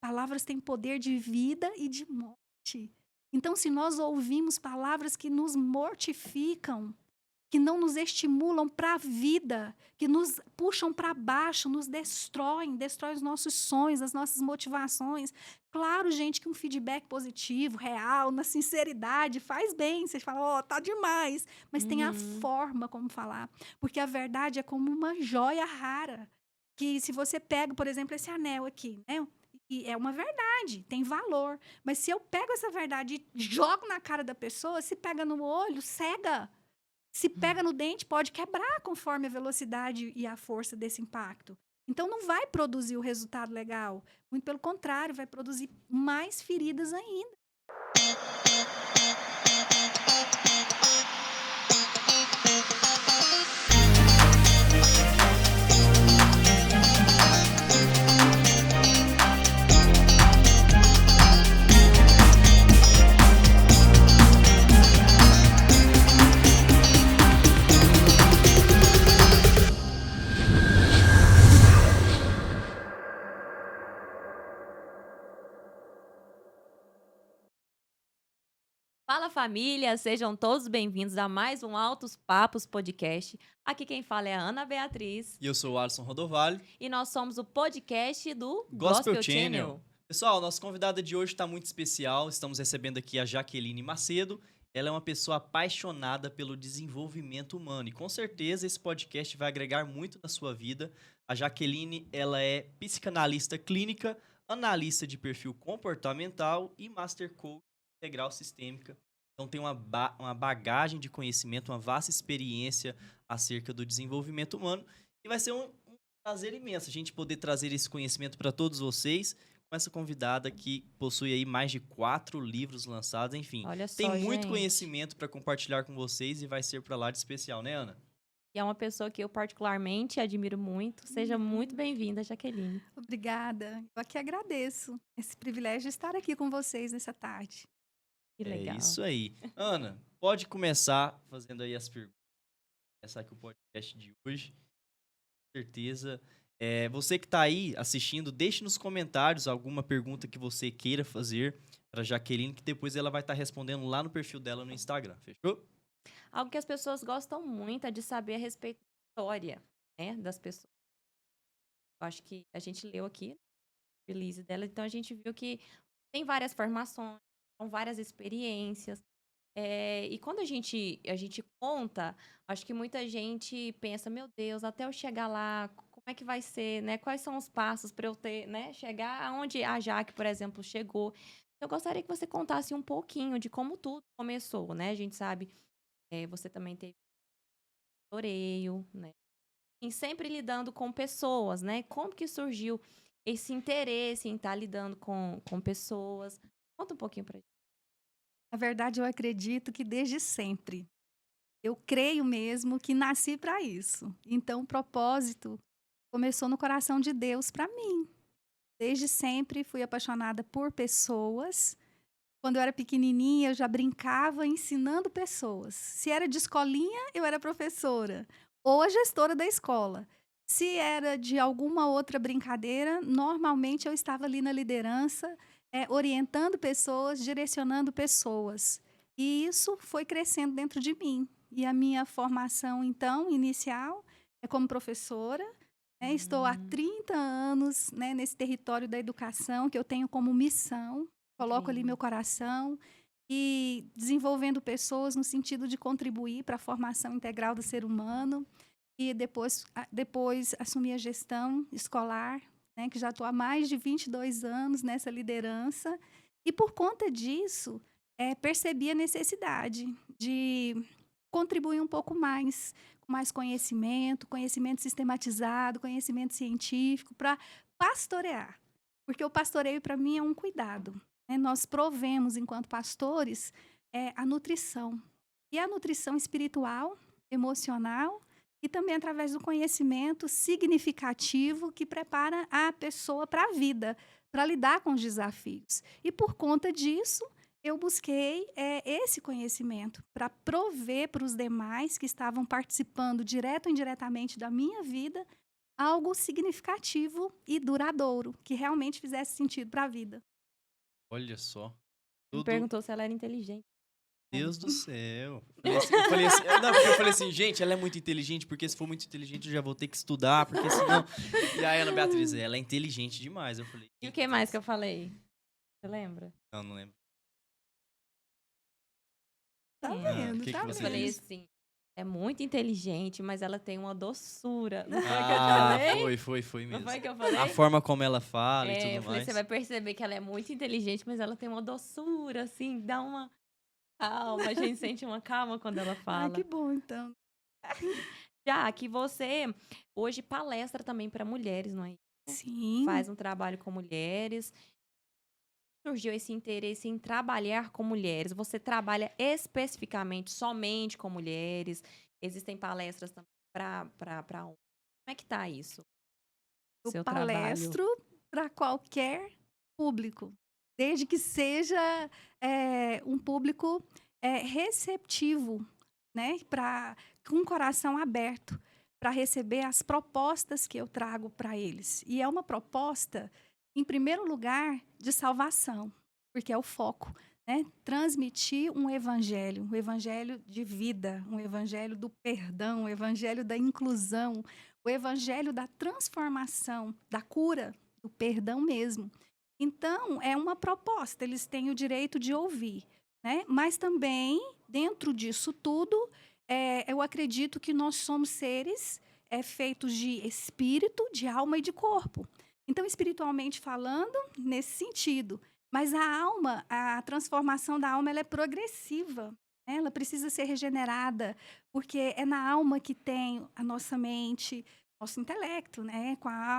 palavras têm poder de vida e de morte. Então, se nós ouvimos palavras que nos mortificam, que não nos estimulam para a vida, que nos puxam para baixo, nos destroem os nossos sonhos, as nossas motivações. Claro, gente, que um feedback positivo, real, na sinceridade, faz bem. Você fala, tá demais. Mas tem a Uhum. forma como falar. Porque a verdade é como uma joia rara. Que se você pega, por exemplo, esse anel aqui, né? E é uma verdade, tem valor. Mas se eu pego essa verdade e jogo na cara da pessoa, se pega no olho, cega. Se pega no dente, pode quebrar conforme a velocidade e a força desse impacto. Então, não vai produzir o resultado legal. Muito pelo contrário, vai produzir mais feridas ainda. Fala família, sejam todos bem-vindos a mais um Altos Papos Podcast. Aqui quem fala é a Ana Beatriz E eu sou o Alisson Rodovalho, e nós somos o podcast do Gospel Gospel Channel. Channel. Pessoal, nossa convidada de hoje está muito especial. Estamos recebendo aqui a Jaqueline Macedo. Ela é uma pessoa apaixonada pelo desenvolvimento humano e com certeza esse podcast vai agregar muito na sua vida. A Jaqueline, ela é psicanalista clínica, analista de perfil comportamental e master coach integral sistêmica. Então tem uma bagagem de conhecimento, uma vasta experiência acerca do desenvolvimento humano e vai ser um prazer imenso a gente poder trazer esse conhecimento para todos vocês com essa convidada que possui aí mais de 4 livros lançados, enfim. Olha Tem só, muito gente. conhecimento para compartilhar com vocês e vai ser para lá de especial, né, Ana? E é uma pessoa que eu particularmente admiro muito. Seja muito bem-vinda, Jaqueline. Obrigada. Eu aqui agradeço esse privilégio de estar aqui com vocês nessa tarde. Que É legal. isso aí. Ana, pode começar fazendo aí as perguntas. Começar aqui o podcast de hoje. Com certeza. Você que está aí assistindo, deixe nos comentários alguma pergunta que você queira fazer para Jaqueline, que depois ela vai estar respondendo lá no perfil dela no Instagram. Fechou? Algo que as pessoas gostam muito é de saber a respeito da história, né, das pessoas. Eu acho que a gente leu aqui o release dela, então a gente viu que tem várias formações, são várias experiências. E quando a gente conta, acho que muita gente pensa, meu Deus, até eu chegar lá, como é que vai ser, né? Quais são os passos para eu ter, né? Chegar aonde a Jaque, por exemplo, chegou. Eu gostaria que você contasse um pouquinho de como tudo começou, né? A gente sabe, você também teve floreio, né? E sempre lidando com pessoas, né? Como que surgiu esse interesse em estar lidando com pessoas? Conta um pouquinho pra gente. Na verdade, eu acredito que desde sempre. Eu creio mesmo que nasci para isso. Então, o propósito começou no coração de Deus para mim. Desde sempre fui apaixonada por pessoas. Quando eu era pequenininha, eu já brincava ensinando pessoas. Se era de escolinha, eu era professora ou a gestora da escola. Se era de alguma outra brincadeira, normalmente eu estava ali na liderança, orientando pessoas, direcionando pessoas. E isso foi crescendo dentro de mim. E a minha formação, então, inicial, é como professora. Estou há Hum, 30 anos, né, nesse território da educação, que eu tenho como missão. Coloco ali meu incrível. coração e desenvolvendo pessoas no sentido de contribuir para a formação integral do ser humano. E depois assumi a gestão escolar, né, que já estou há mais de 22 anos nessa liderança. E por conta disso, percebi a necessidade de contribuir um pouco mais, com mais conhecimento, conhecimento sistematizado, conhecimento científico, para pastorear. Porque o pastoreio, para mim, é um cuidado, né? Nós provemos, enquanto pastores, a nutrição. E a nutrição espiritual, emocional e também através do conhecimento significativo que prepara a pessoa para a vida, para lidar com os desafios. E por conta disso, eu busquei esse conhecimento para prover para os demais que estavam participando direto ou indiretamente da minha vida algo significativo e duradouro, que realmente fizesse sentido para a vida. Olha só. Me Tudo, perguntou se ela era inteligente. Deus do céu. Eu falei assim, gente, ela é muito inteligente, porque se for muito inteligente eu já vou ter que estudar, porque senão... E a Ana Beatriz, ela é inteligente demais. Eu falei, E o que mais que eu falei? Você lembra? não lembro. Tá É. vendo, que tá Eu você falei vendo. disse? assim, é muito inteligente, mas ela tem uma doçura. Não foi que eu te Ah, falei? foi Não mesmo. foi que eu falei? A forma como ela fala e É, eu tudo falei, mais. você vai perceber que ela é muito inteligente, mas ela tem uma doçura, assim, dá uma calma. A gente sente uma calma quando ela Ai, que fala. bom, então. Já que você hoje palestra também para mulheres, não é? Sim, Faz um trabalho com mulheres. Surgiu esse interesse em trabalhar com mulheres? Você trabalha especificamente somente com mulheres? Existem palestras também para homens? Como é que tá isso, eu seu trabalho? palestro para qualquer público, desde que seja um público receptivo, né? Com o coração aberto para receber as propostas que eu trago para eles. E é uma proposta, em primeiro lugar, de salvação, porque é o foco. Né? Transmitir um evangelho de vida, um evangelho do perdão, um evangelho da inclusão, o evangelho da transformação, da cura, do perdão mesmo. Então, é uma proposta, eles têm o direito de ouvir. Né? Mas também, dentro disso tudo, eu acredito que nós somos seres feitos de espírito, de alma e de corpo. Então, espiritualmente falando, nesse sentido. Mas a alma, a transformação da alma, ela é progressiva. Né? Ela precisa ser regenerada, porque é na alma que tem a nossa mente, nosso intelecto, né?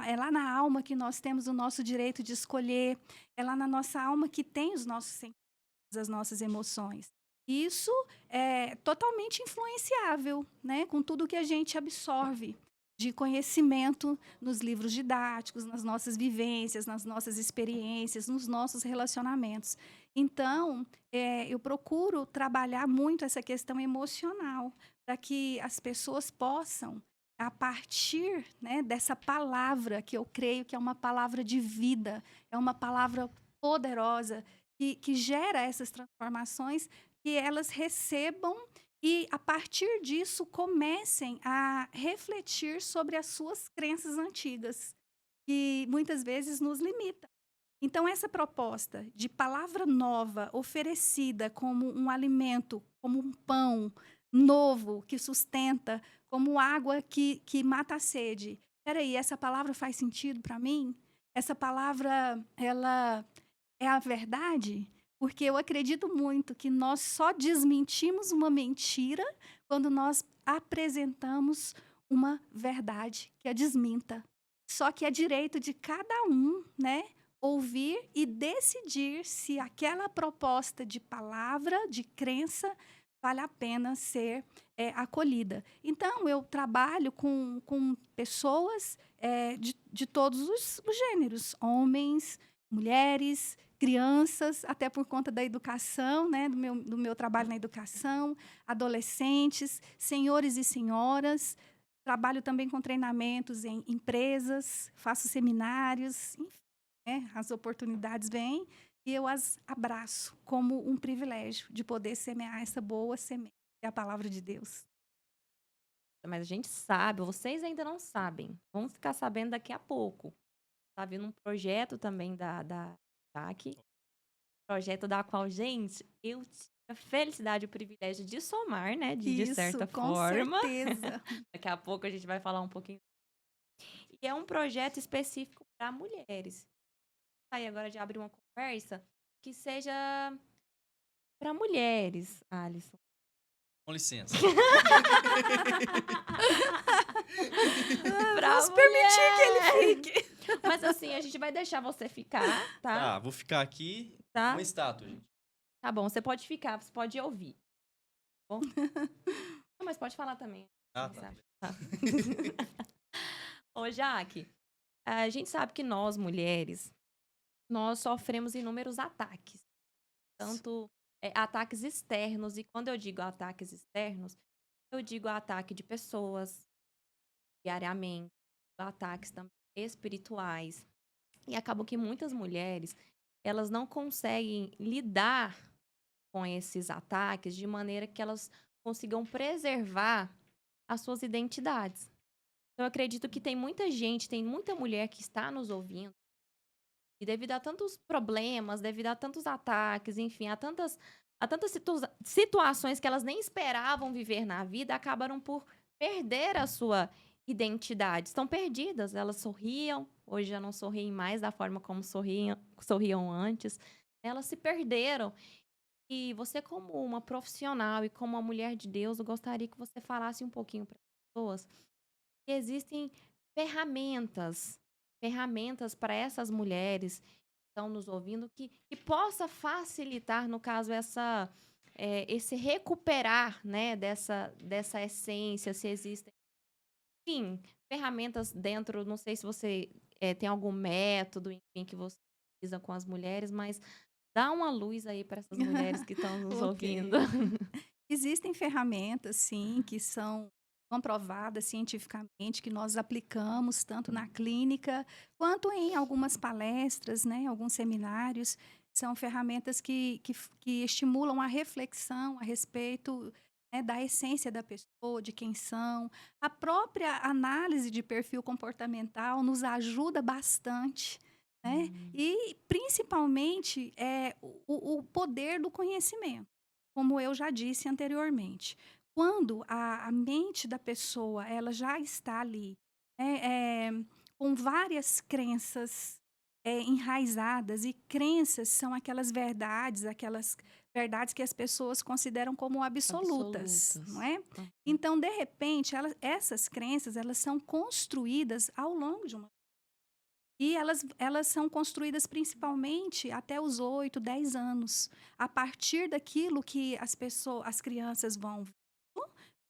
É lá na alma que nós temos o nosso direito de escolher, é lá na nossa alma que tem os nossos sentimentos, as nossas emoções. Isso é totalmente influenciável, né? Com tudo que a gente absorve de conhecimento nos livros didáticos, nas nossas vivências, nas nossas experiências, nos nossos relacionamentos. Então, eu procuro trabalhar muito essa questão emocional, para que as pessoas possam, a partir, né, dessa palavra, que eu creio que é uma palavra de vida, é uma palavra poderosa, que gera essas transformações, que elas recebam e, a partir disso, comecem a refletir sobre as suas crenças antigas, que muitas vezes nos limitam. Então, essa proposta de palavra nova oferecida como um alimento, como um pão novo que sustenta, como água que mata a sede. Espera aí, essa palavra faz sentido para mim? Essa palavra, ela é a verdade? Porque eu acredito muito que nós só desmentimos uma mentira quando nós apresentamos uma verdade que a desminta. Só que é direito de cada um, né, ouvir e decidir se aquela proposta de palavra, de crença, vale a pena ser acolhida. Então, eu trabalho com pessoas de todos os gêneros, homens, mulheres, crianças, até por conta da educação, né, do meu trabalho na educação, adolescentes, senhores e senhoras. Trabalho também com treinamentos em empresas, faço seminários, enfim, né, as oportunidades vêm e eu as abraço como um privilégio de poder semear essa boa semente, que é a palavra de Deus. Mas a gente sabe, vocês ainda não sabem. Vamos ficar sabendo daqui a pouco. Tá vindo um projeto também da TAC. Projeto da qual, gente, eu tive a felicidade e o privilégio de somar, né? De Isso, certa com forma. certeza. Daqui a pouco a gente vai falar um pouquinho. E é um projeto específico para mulheres. Aí agora de abrir uma conversa que seja para mulheres, Alisson. Com licença. Vamos permitir que ele fique. Mas assim, a gente vai deixar você ficar, tá? Tá, vou ficar aqui. Tá? Uma estátua, gente. Tá bom, você pode ficar, você pode ouvir. Tá bom? Não, mas pode falar também. Ah, quem tá. sabe. Tá. Ô, Jaque, a gente sabe que nós, mulheres, nós sofremos inúmeros ataques. Tanto ataques externos, e quando eu digo ataques externos, eu digo ataque de pessoas, diariamente. ataques também espirituais. E acabam que muitas mulheres, elas não conseguem lidar com esses ataques de maneira que elas consigam preservar as suas identidades. Então, eu acredito que tem muita gente, tem muita mulher que está nos ouvindo, e devido a tantos problemas, devido a tantos ataques, enfim, a tantas situações que elas nem esperavam viver na vida, acabaram por perder a sua identidade. Estão perdidas, elas sorriam, hoje já não sorriem mais da forma como sorriam antes. Elas se perderam. E você, como uma profissional e como uma mulher de Deus, eu gostaria que você falasse um pouquinho para as pessoas que existem ferramentas, ferramentas para essas mulheres que estão nos ouvindo, que possa facilitar, no caso, esse recuperar, né, dessa essência, se existem, enfim, ferramentas dentro, não sei se você tem algum método, enfim, que você utiliza com as mulheres, mas dá uma luz aí para essas mulheres que estão nos ouvindo. Ok. Existem ferramentas, sim, que são comprovadas cientificamente, que nós aplicamos tanto na clínica quanto em algumas palestras, né, alguns seminários. São ferramentas que estimulam a reflexão a respeito, né, da essência da pessoa, de quem são. A própria análise de perfil comportamental nos ajuda bastante, né? E, principalmente, o poder do conhecimento, como eu já disse anteriormente. Quando a mente da pessoa ela já está ali, né, com várias crenças enraizadas, e crenças são aquelas verdades que as pessoas consideram como absolutas, Absolutas. não é? Então, de repente, essas crenças elas são construídas ao longo de uma. E elas são construídas principalmente até os 8, 10 anos, a partir daquilo que as crianças vão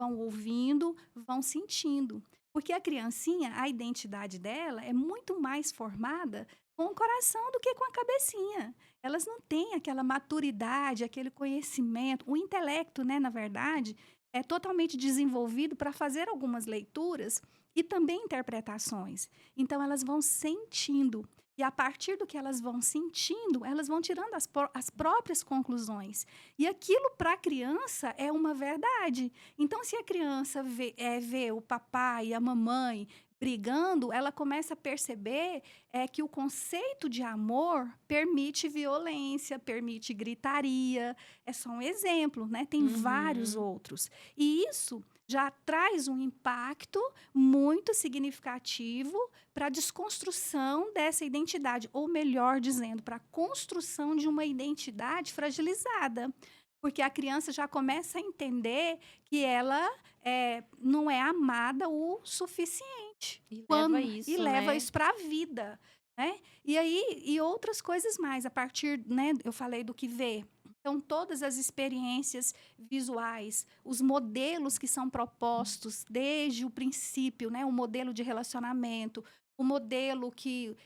ouvindo, vão sentindo. Porque a criancinha, a identidade dela é muito mais formada com o coração do que com a cabecinha. Elas não têm aquela maturidade, aquele conhecimento, o intelecto, né, na verdade, é totalmente desenvolvido para fazer algumas leituras e também interpretações. Então, elas vão sentindo. E a partir do que elas vão sentindo, elas vão tirando as próprias conclusões. E aquilo para a criança é uma verdade. Então, se a criança vê o papai e a mamãe brigando, ela começa a perceber que o conceito de amor permite violência, permite gritaria. É só um exemplo, né? Tem vários outros. E isso já traz um impacto muito significativo para a desconstrução dessa identidade, ou melhor dizendo, para a construção de uma identidade fragilizada. Porque a criança já começa a entender que ela não é amada o suficiente. E leva isso, E leva né? isso para a vida, né? E outras coisas mais, a partir, né, eu falei do que vê. Então, todas as experiências visuais, os modelos que são propostos desde o princípio, né, o modelo de relacionamento, o modelo que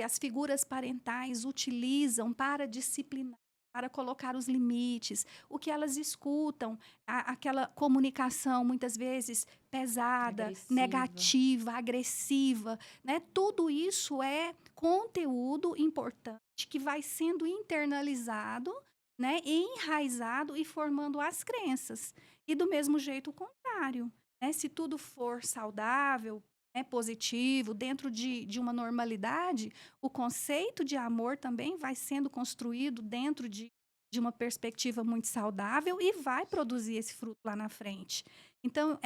as figuras parentais utilizam para disciplinar, para colocar os limites, o que elas escutam, aquela comunicação muitas vezes pesada, Agressiva. negativa, agressiva, né? Tudo isso é conteúdo importante que vai sendo internalizado, né, enraizado e formando as crenças. E do mesmo jeito o contrário, né? Se tudo for saudável, né, positivo, dentro de uma normalidade, o conceito de amor também vai sendo construído dentro de uma perspectiva muito saudável e vai produzir esse fruto lá na frente. Então,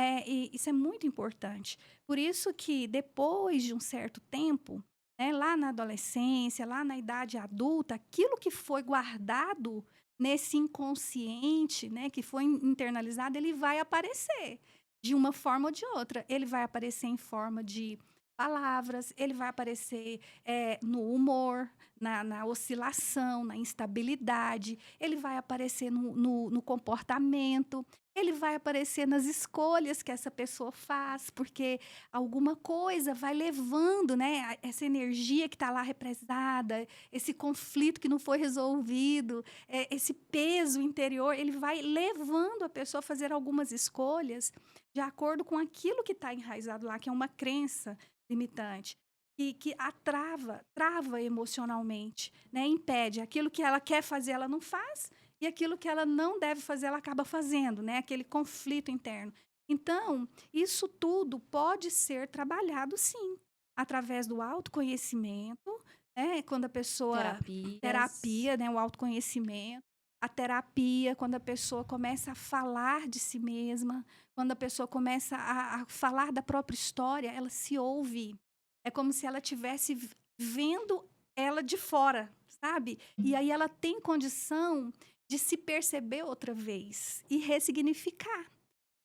isso é muito importante. Por isso que depois de um certo tempo, né, lá na adolescência, lá na idade adulta, aquilo que foi guardado nesse inconsciente, né, que foi internalizado, ele vai aparecer de uma forma ou de outra. Ele vai aparecer em forma de palavras, ele vai aparecer no humor, na oscilação, na instabilidade, ele vai aparecer no comportamento, ele vai aparecer nas escolhas que essa pessoa faz, porque alguma coisa vai levando, né, essa energia que está lá represada, esse conflito que não foi resolvido, esse peso interior, ele vai levando a pessoa a fazer algumas escolhas de acordo com aquilo que está enraizado lá, que é uma crença limitante, que trava emocionalmente, né? Impede. Aquilo que ela quer fazer, ela não faz, e aquilo que ela não deve fazer, ela acaba fazendo, né? Aquele conflito interno. Então, isso tudo pode ser trabalhado, sim, através do autoconhecimento, né? Quando a pessoa... Terapias. Terapia, né? O autoconhecimento. A terapia, quando a pessoa começa a falar de si mesma, quando a pessoa começa a falar da própria história, ela se ouve. É como se ela estivesse vendo ela de fora, sabe? E aí ela tem condição de se perceber outra vez e ressignificar,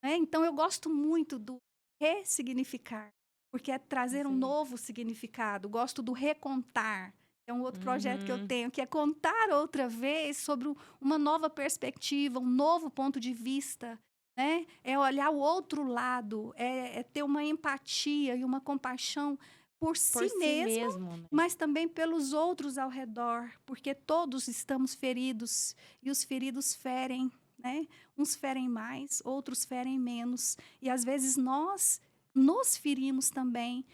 né? Então, eu gosto muito do ressignificar, porque é trazer um Sim. novo significado. Gosto do recontar. É um outro projeto que eu Uhum. tenho, que é contar outra vez sobre uma nova perspectiva, um novo ponto de vista, né? É olhar o outro lado, é ter uma empatia e uma compaixão por Por si si mesmo, mesmo, né? mas também pelos outros ao redor, porque todos estamos feridos e os feridos ferem, né? Uns ferem mais, outros ferem menos. E às vezes nós nos ferimos também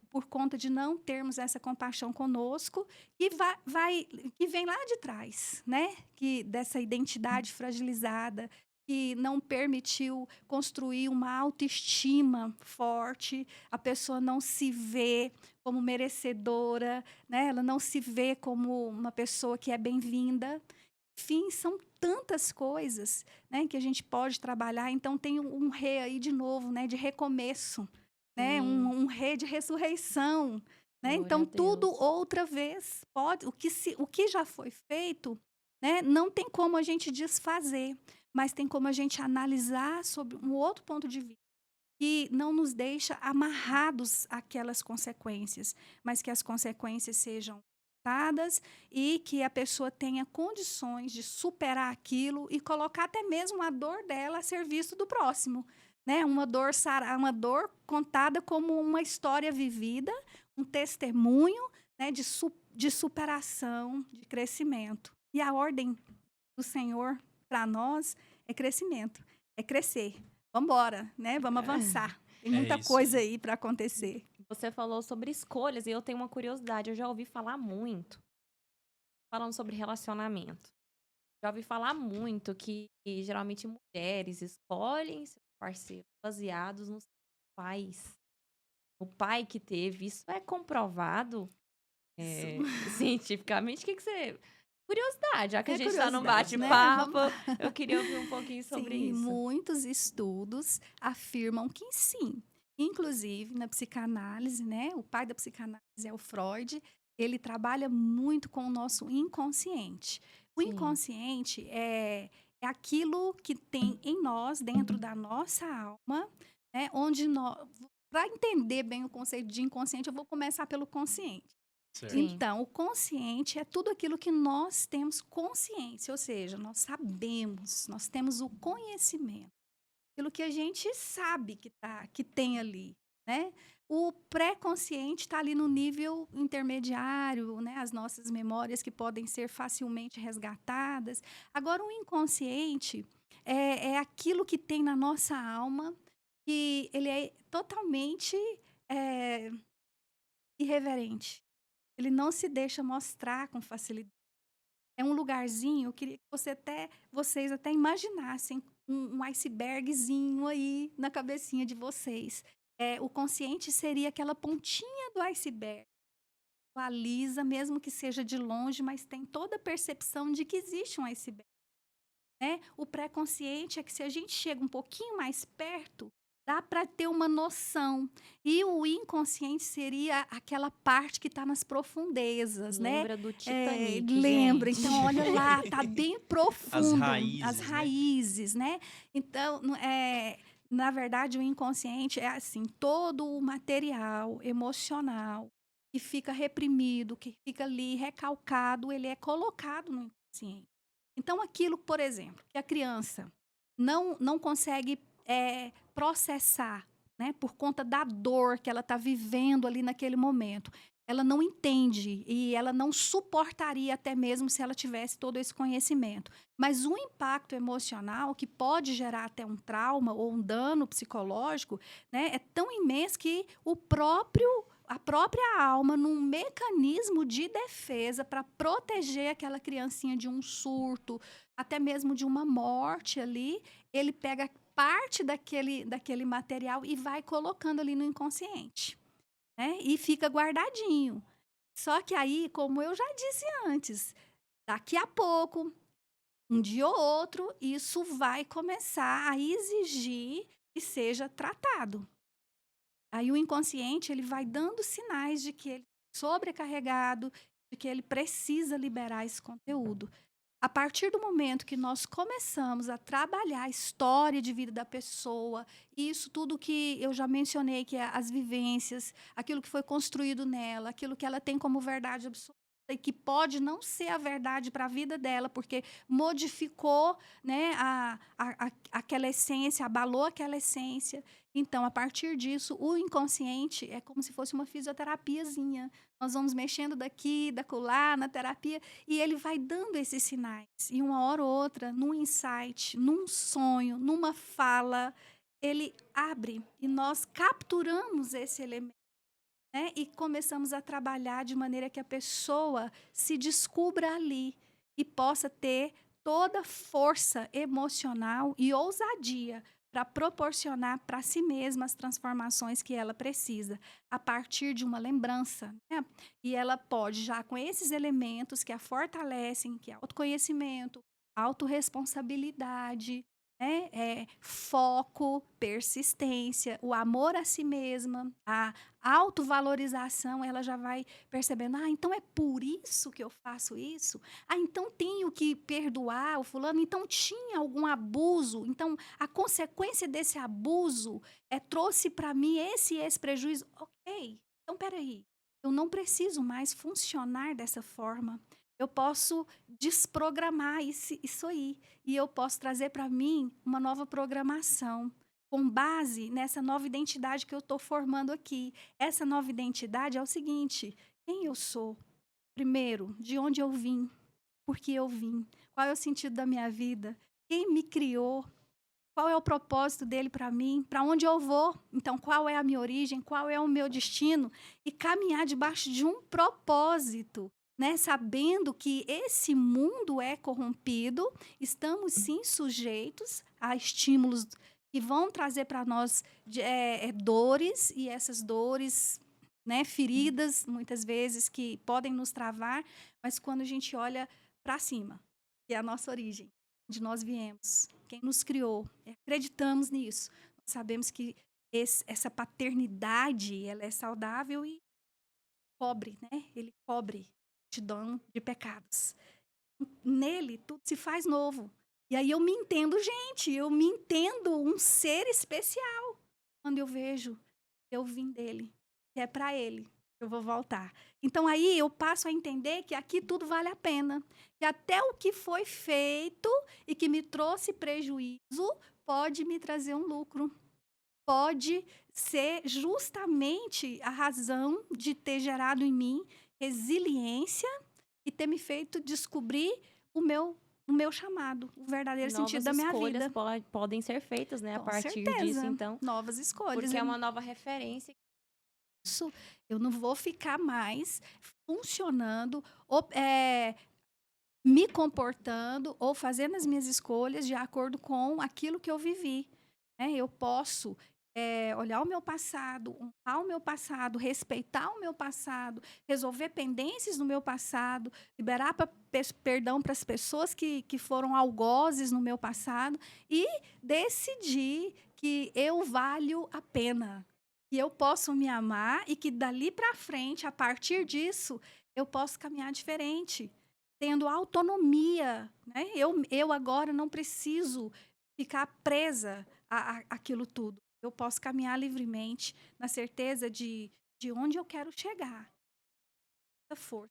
por conta de não termos essa compaixão conosco, que vem lá de trás, né? Que dessa identidade fragilizada, que não permitiu construir uma autoestima forte, a pessoa não se vê como merecedora, né? Ela não se vê como uma pessoa que é bem-vinda. Enfim, são tantas coisas, né, que a gente pode trabalhar. Então, tem um rei aí de novo, né, de recomeço, né, Sim. um rei de ressurreição, né? Glória Então, a tudo Deus. outra vez pode, o que já foi feito, né, não tem como a gente desfazer, mas tem como a gente analisar sobre um outro ponto de vista que não nos deixa amarrados àquelas consequências, mas que as consequências sejam tratadas e que a pessoa tenha condições de superar aquilo e colocar até mesmo a dor dela a serviço do próximo, né? Uma dor contada como uma história vivida, um testemunho, né, de superação, de crescimento. E a ordem do Senhor para nós é crescimento, é crescer. Vamos embora, né? Vamos avançar. Tem É muita isso coisa aí. aí para acontecer. Você falou sobre escolhas e eu tenho uma curiosidade. Eu já ouvi falar muito falando sobre relacionamento. Já ouvi falar muito que geralmente mulheres escolhem seus parceiros baseados nos pais. O pai que teve. Isso é comprovado Isso. cientificamente? O que você. Curiosidade, já que a É gente tá num curiosidade, né? bate-papo, Vamos... eu queria ouvir um pouquinho sobre Sim, isso. muitos estudos afirmam que sim. Inclusive, na psicanálise, né? O pai da psicanálise é o Freud. Ele trabalha muito com o nosso inconsciente. O Sim. inconsciente é aquilo que tem em nós, dentro da nossa alma, né? Onde nós... Para entender bem o conceito de inconsciente, eu vou começar pelo consciente. Certo. Sim. Então, o consciente é tudo aquilo que nós temos consciência, ou seja, nós sabemos, nós temos o conhecimento, aquilo que a gente sabe que tem ali, né? O pré-consciente está ali no nível intermediário, né? As nossas memórias que podem ser facilmente resgatadas. Agora, o inconsciente é aquilo que tem na nossa alma, que ele é totalmente é, irreverente. Ele não se deixa mostrar com facilidade. É um lugarzinho, eu queria que vocês até imaginassem um icebergzinho aí na cabecinha de vocês. O consciente seria aquela pontinha do iceberg. Visualiza, mesmo que seja de longe, mas tem toda a percepção de que existe um iceberg, né? O pré-consciente é que se a gente chega um pouquinho mais perto, dá para ter uma noção. E o inconsciente seria aquela parte que está nas profundezas, né? Lembra do Titanic, Lembra. gente. Então, olha lá, tá bem profundo. raízes, As né? raízes, né? Então, na verdade, o inconsciente é assim, todo o material emocional que fica reprimido, que fica ali recalcado, ele é colocado no inconsciente. Então, aquilo, por exemplo, que a criança não consegue processar, né, por conta da dor que ela está vivendo ali naquele momento. Ela não entende e ela não suportaria até mesmo se ela tivesse todo esse conhecimento. Mas o impacto emocional, que pode gerar até um trauma ou um dano psicológico, né, é tão imenso que o próprio a própria alma num mecanismo de defesa para proteger aquela criancinha de um surto, até mesmo de uma morte ali, ele pega parte daquele material e vai colocando ali no inconsciente, né? E fica guardadinho. Só que aí, como eu já disse antes, daqui a pouco, um dia ou outro, isso vai começar a exigir que seja tratado. Aí o inconsciente, ele vai dando sinais de que ele é sobrecarregado, de que ele precisa liberar esse conteúdo. A partir do momento que nós começamos a trabalhar a história de vida da pessoa, isso tudo que eu já mencionei, que é as vivências, aquilo que foi construído nela, aquilo que ela tem como verdade absoluta e que pode não ser a verdade para a vida dela, porque modificou, né, aquela essência, abalou aquela essência. Então, a partir disso, o inconsciente é como se fosse uma fisioterapiazinha. Nós vamos mexendo daqui, dacolá, na terapia, e ele vai dando esses sinais. E uma hora ou outra, num insight, num sonho, numa fala, ele abre e nós capturamos esse elemento, né? E começamos a trabalhar de maneira que a pessoa se descubra ali e possa ter toda a força emocional e ousadia para proporcionar para si mesma as transformações que ela precisa, a partir de uma lembrança, né? E ela pode, já com esses elementos que a fortalecem, que é autoconhecimento, autorresponsabilidade, né? Foco, persistência, o amor a si mesma, a autovalorização, ela já vai percebendo, então é por isso que eu faço isso? Então tenho que perdoar o fulano? Então tinha algum abuso? Então a consequência desse abuso trouxe para mim esse prejuízo? Ok, então peraí, eu não preciso mais funcionar dessa forma. Eu posso desprogramar isso aí. E eu posso trazer para mim uma nova programação, com base nessa nova identidade que eu estou formando aqui. Essa nova identidade é o seguinte: quem eu sou? Primeiro, de onde eu vim? Por que eu vim? Qual é o sentido da minha vida? Quem me criou? Qual é o propósito dele para mim? Para onde eu vou? Então, qual é a minha origem? Qual é o meu destino? E caminhar debaixo de um propósito, né? Sabendo que esse mundo é corrompido, estamos sim sujeitos a estímulos que vão trazer para nós dores, e essas dores, né, feridas, muitas vezes, que podem nos travar, mas quando a gente olha para cima, que é a nossa origem, de nós viemos, quem nos criou, acreditamos nisso. Sabemos que essa paternidade, ela é saudável e cobre, né? Ele cobre multidão de pecados. Nele, tudo se faz novo. E aí eu me entendo, gente, eu me entendo um ser especial. Quando eu vejo, eu vim dele, que é para ele. Eu vou voltar. Então, aí eu passo a entender que aqui tudo vale a pena. Que até o que foi feito e que me trouxe prejuízo pode me trazer um lucro. Pode ser justamente a razão de ter gerado em mim resiliência e ter me feito descobrir o meu chamado, o verdadeiro sentido da minha vida. Novas escolhas podem ser feitas, né, a Com partir certeza. disso, então. Novas escolhas. Porque é uma nova referência. Isso, eu não vou ficar mais funcionando, me comportando ou fazendo as minhas escolhas de acordo com aquilo que eu vivi, né? Eu posso olhar o meu passado, honrar o meu passado, respeitar o meu passado, resolver pendências no meu passado, liberar perdão para as pessoas que foram algozes no meu passado e decidir que eu valho a pena, que eu posso me amar e que dali para frente, a partir disso, eu posso caminhar diferente, tendo autonomia, né? Eu agora não preciso ficar presa àquilo tudo. Eu posso caminhar livremente, na certeza de onde eu quero chegar. Essa força.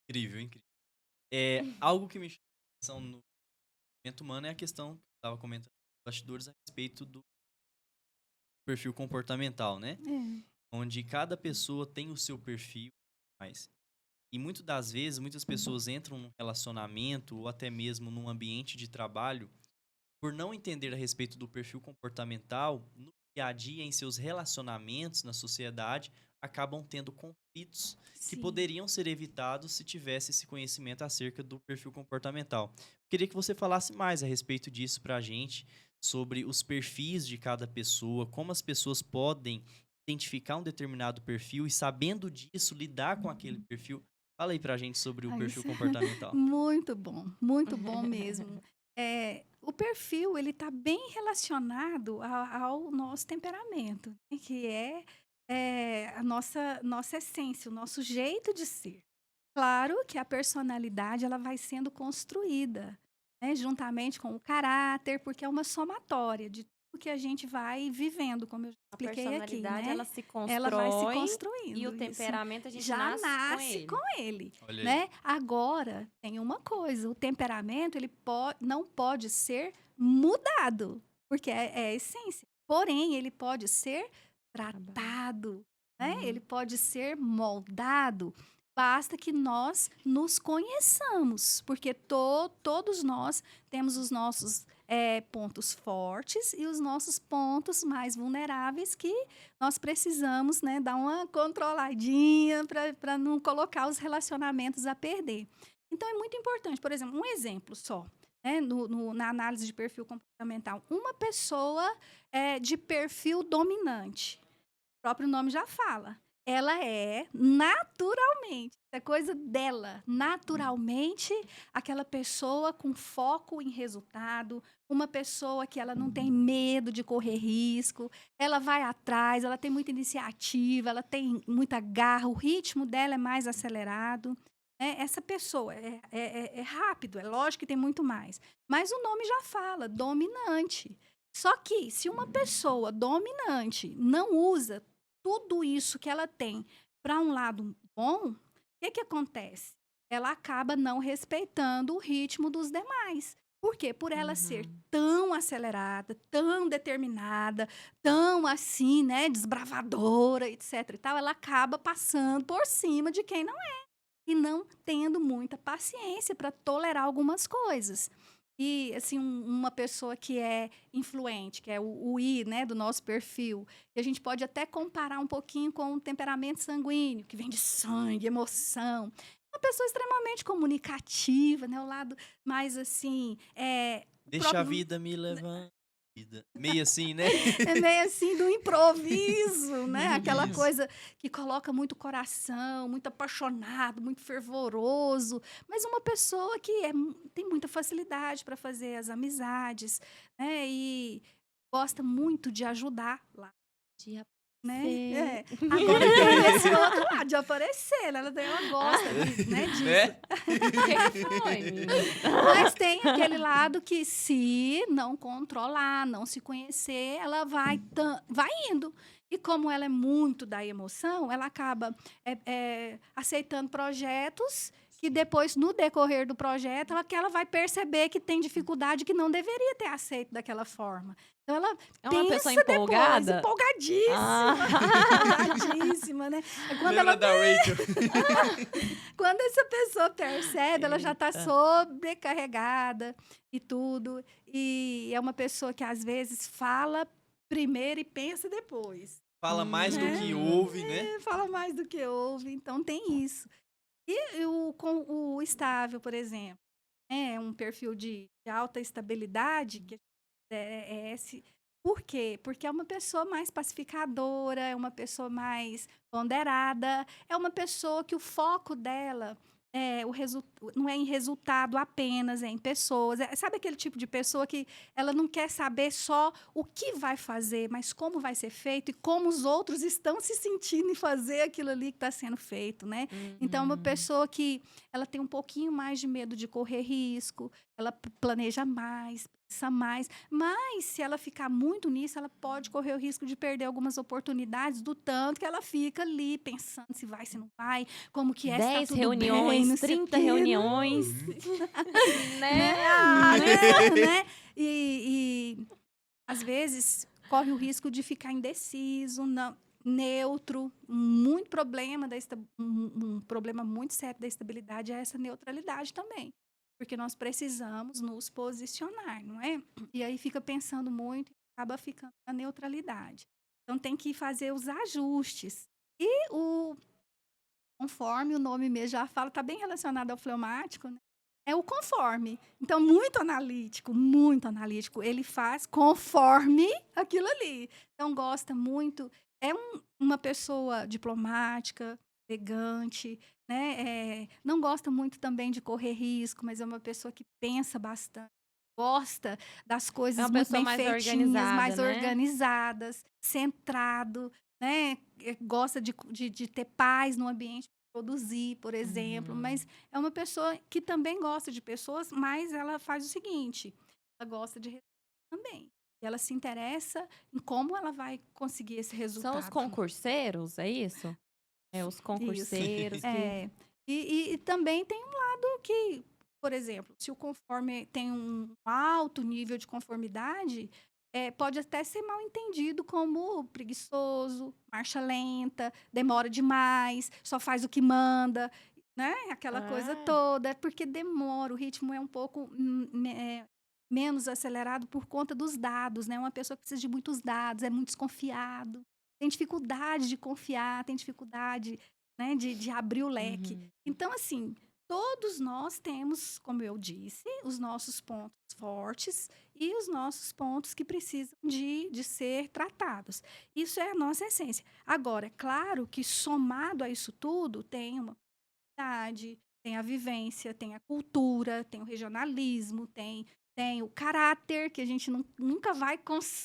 Incrível, incrível. Algo que me chama a atenção no movimento humano é a questão que eu estava comentando nos bastidores a respeito do perfil comportamental, né? Onde cada pessoa tem o seu perfil, mas e muitas das vezes, muitas pessoas entram num relacionamento ou até mesmo num ambiente de trabalho por não entender a respeito do perfil comportamental, no dia a dia, em seus relacionamentos na sociedade, acabam tendo conflitos que Sim. poderiam ser evitados se tivesse esse conhecimento acerca do perfil comportamental. Queria que você falasse mais a respeito disso para a gente, sobre os perfis de cada pessoa, como as pessoas podem identificar um determinado perfil e, sabendo disso, lidar com aquele perfil. Fala aí para a gente sobre o Ah, perfil isso é comportamental. muito bom mesmo. O perfil, ele está bem relacionado ao nosso temperamento, né, que é a nossa essência, o nosso jeito de ser. Claro que a personalidade ela vai sendo construída, né, juntamente com o caráter, porque é uma somatória de tudo que a gente vai vivendo, como eu já A expliquei aqui, personalidade, né? ela se Ela vai se constrói e o construindo, isso. temperamento a gente Já nasce com nasce com ele. ele, Olha aí. né? Agora, tem uma coisa, o temperamento ele não pode ser mudado, porque é a essência. Porém, ele pode ser tratado, né? Ele pode ser moldado. Basta que nós nos conheçamos, porque todos nós temos os nossos pontos fortes e os nossos pontos mais vulneráveis que nós precisamos, né, dar uma controladinha para não colocar os relacionamentos a perder. Então, é muito importante. Por exemplo, um exemplo só, né, na análise de perfil comportamental. Uma pessoa de perfil dominante. O próprio nome já fala. Ela é naturalmente, é coisa dela, naturalmente, aquela pessoa com foco em resultado, uma pessoa que ela não tem medo de correr risco, ela vai atrás, ela tem muita iniciativa, ela tem muita garra, o ritmo dela é mais acelerado. Essa pessoa é rápido, é lógico que tem muito mais, mas o nome já fala, dominante. Só que se uma pessoa dominante não usa tudo isso que ela tem para um lado bom, o que acontece? Ela acaba não respeitando o ritmo dos demais. Por quê? Por ela ser tão acelerada, tão determinada, tão assim, né, desbravadora, etc e tal, ela acaba passando por cima de quem não é e não tendo muita paciência para tolerar algumas coisas. E, assim, uma pessoa que é influente, que é o I, né, do nosso perfil, que a gente pode até comparar um pouquinho com o temperamento sanguíneo, que vem de sangue, emoção. Uma pessoa extremamente comunicativa, né, o lado mais, assim, Deixa a vida me levar. Meio assim, né? é meio assim do improviso, né? Aquela Isso. coisa que coloca muito coração, muito apaixonado, muito fervoroso. Mas uma pessoa que tem muita facilidade para fazer as amizades, né? E gosta muito de ajudar lá, De né? aparecer. Agora tem esse outro lado de aparecer, né? Ela gosta né, disso. Né? O que foi, menina? Mas tem aquele lado que, se não controlar, não se conhecer, ela vai indo. E como ela é muito da emoção, ela acaba aceitando projetos que depois, no decorrer do projeto, ela vai perceber que tem dificuldade que não deveria ter aceito daquela forma. Então, ela É uma pessoa pensa empolgada? depois, empolgadíssima, Ah. empolgadíssima, né? Quando Lembra da Rachel? quando essa pessoa percebe, ela já está Eita. sobrecarregada e tudo. E é uma pessoa que, às vezes, fala primeiro e pensa depois. Fala mais do que ouve, né? Fala mais do que ouve, então tem isso. E com o estável, por exemplo, é um perfil de alta estabilidade, que é esse. Por quê? Porque é uma pessoa mais pacificadora, é uma pessoa mais ponderada, é uma pessoa que o foco dela não é em resultado apenas, é em pessoas. Sabe aquele tipo de pessoa que ela não quer saber só o que vai fazer, mas como vai ser feito e como os outros estão se sentindo em fazer aquilo ali que está sendo feito, né? Então, é uma pessoa que ela tem um pouquinho mais de medo de correr risco, ela planeja mais, pensa mais, mas se ela ficar muito nisso, ela pode correr o risco de perder algumas oportunidades do tanto que ela fica ali pensando se vai, se não vai, como que é, se tá 10 tudo reuniões, bem, não sei o 30 quê, reuniões. né? Né? Ah, né? E às vezes corre o risco de ficar indeciso, neutro. Muito problema um problema muito sério da estabilidade é essa neutralidade também. Porque nós precisamos nos posicionar, não é? E aí fica pensando muito acaba ficando na neutralidade. Então tem que fazer os ajustes. E conforme o nome mesmo já fala, está bem relacionado ao fleumático, né? É o conforme. Então, muito analítico. Ele faz conforme aquilo ali. Então, gosta muito. É uma pessoa diplomática, elegante, né? Não gosta muito também de correr risco, mas é uma pessoa que pensa bastante. Gosta das É coisas uma muito pessoa bem mais feitinhas, mais organizada, né? organizadas, centrado, né? Gosta de ter paz no ambiente para produzir, por exemplo. Mas é uma pessoa que também gosta de pessoas, mas ela faz o seguinte: ela gosta de resultado também. E ela se interessa em como ela vai conseguir esse São os resultado. concurseiros, é isso? É os Isso. concurseiros que... É. E também tem um lado que, por exemplo, se o conforme tem um alto nível de conformidade, pode até ser mal entendido como preguiçoso, marcha lenta, demora demais, só faz o que manda, né? Aquela coisa Ah, toda, porque demora, o ritmo é um pouco menos acelerado por conta dos dados, né? Uma pessoa que precisa de muitos dados, é muito desconfiado, tem dificuldade de confiar, tem dificuldade, né, de abrir o leque. Então, assim, todos nós temos, como eu disse, os nossos pontos fortes e os nossos pontos que precisam de ser tratados. Isso é a nossa essência. Agora, é claro que somado a isso tudo, tem uma idade, tem a vivência, tem a cultura, tem o regionalismo, tem o caráter, que a gente nunca vai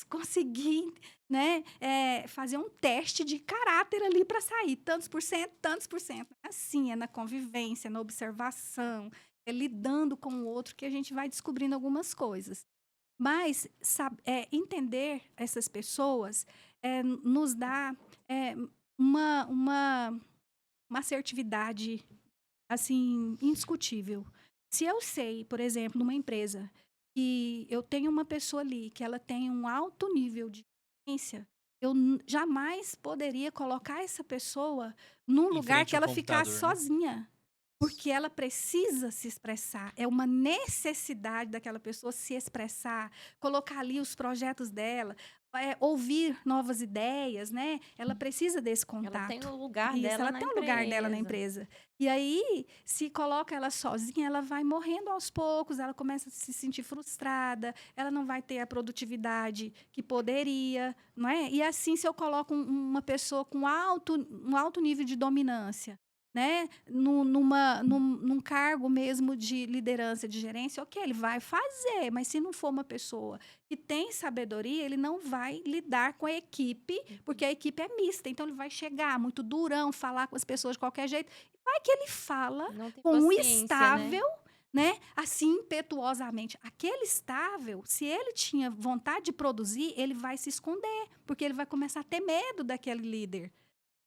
conseguir, né, fazer um teste de caráter ali para sair. Tantos por cento, tantos por cento. Assim, é na convivência, na observação, é lidando com o outro que a gente vai descobrindo algumas coisas. Mas entender essas pessoas nos dá uma assertividade assim, indiscutível. Se eu sei, por exemplo, numa empresa, que eu tenho uma pessoa ali, que ela tem um alto nível de experiência, eu jamais poderia colocar essa pessoa num Em lugar frente que ao ela ficasse computador, né? sozinha. Porque ela precisa se expressar. É uma necessidade daquela pessoa se expressar, colocar ali os projetos dela, ouvir novas ideias, né? Ela precisa desse ela tem contato. o lugar Isso, dela ela na tem um lugar dela na empresa. empresa. E aí, se coloca ela sozinha, ela vai morrendo aos poucos, ela começa a se sentir frustrada, ela não vai ter a produtividade que poderia, não é? E assim, se eu coloco uma pessoa com um alto nível de dominância, né? Num cargo mesmo de liderança, de gerência, ok, ele vai fazer, mas se não for uma pessoa que tem sabedoria, ele não vai lidar com a equipe, porque a equipe é mista, então ele vai chegar muito durão, falar com as pessoas de qualquer jeito, e vai que ele fala Não tem com um paciência, né? estável, né? Assim, impetuosamente. Aquele estável, se ele tinha vontade de produzir, ele vai se esconder, porque ele vai começar a ter medo daquele líder.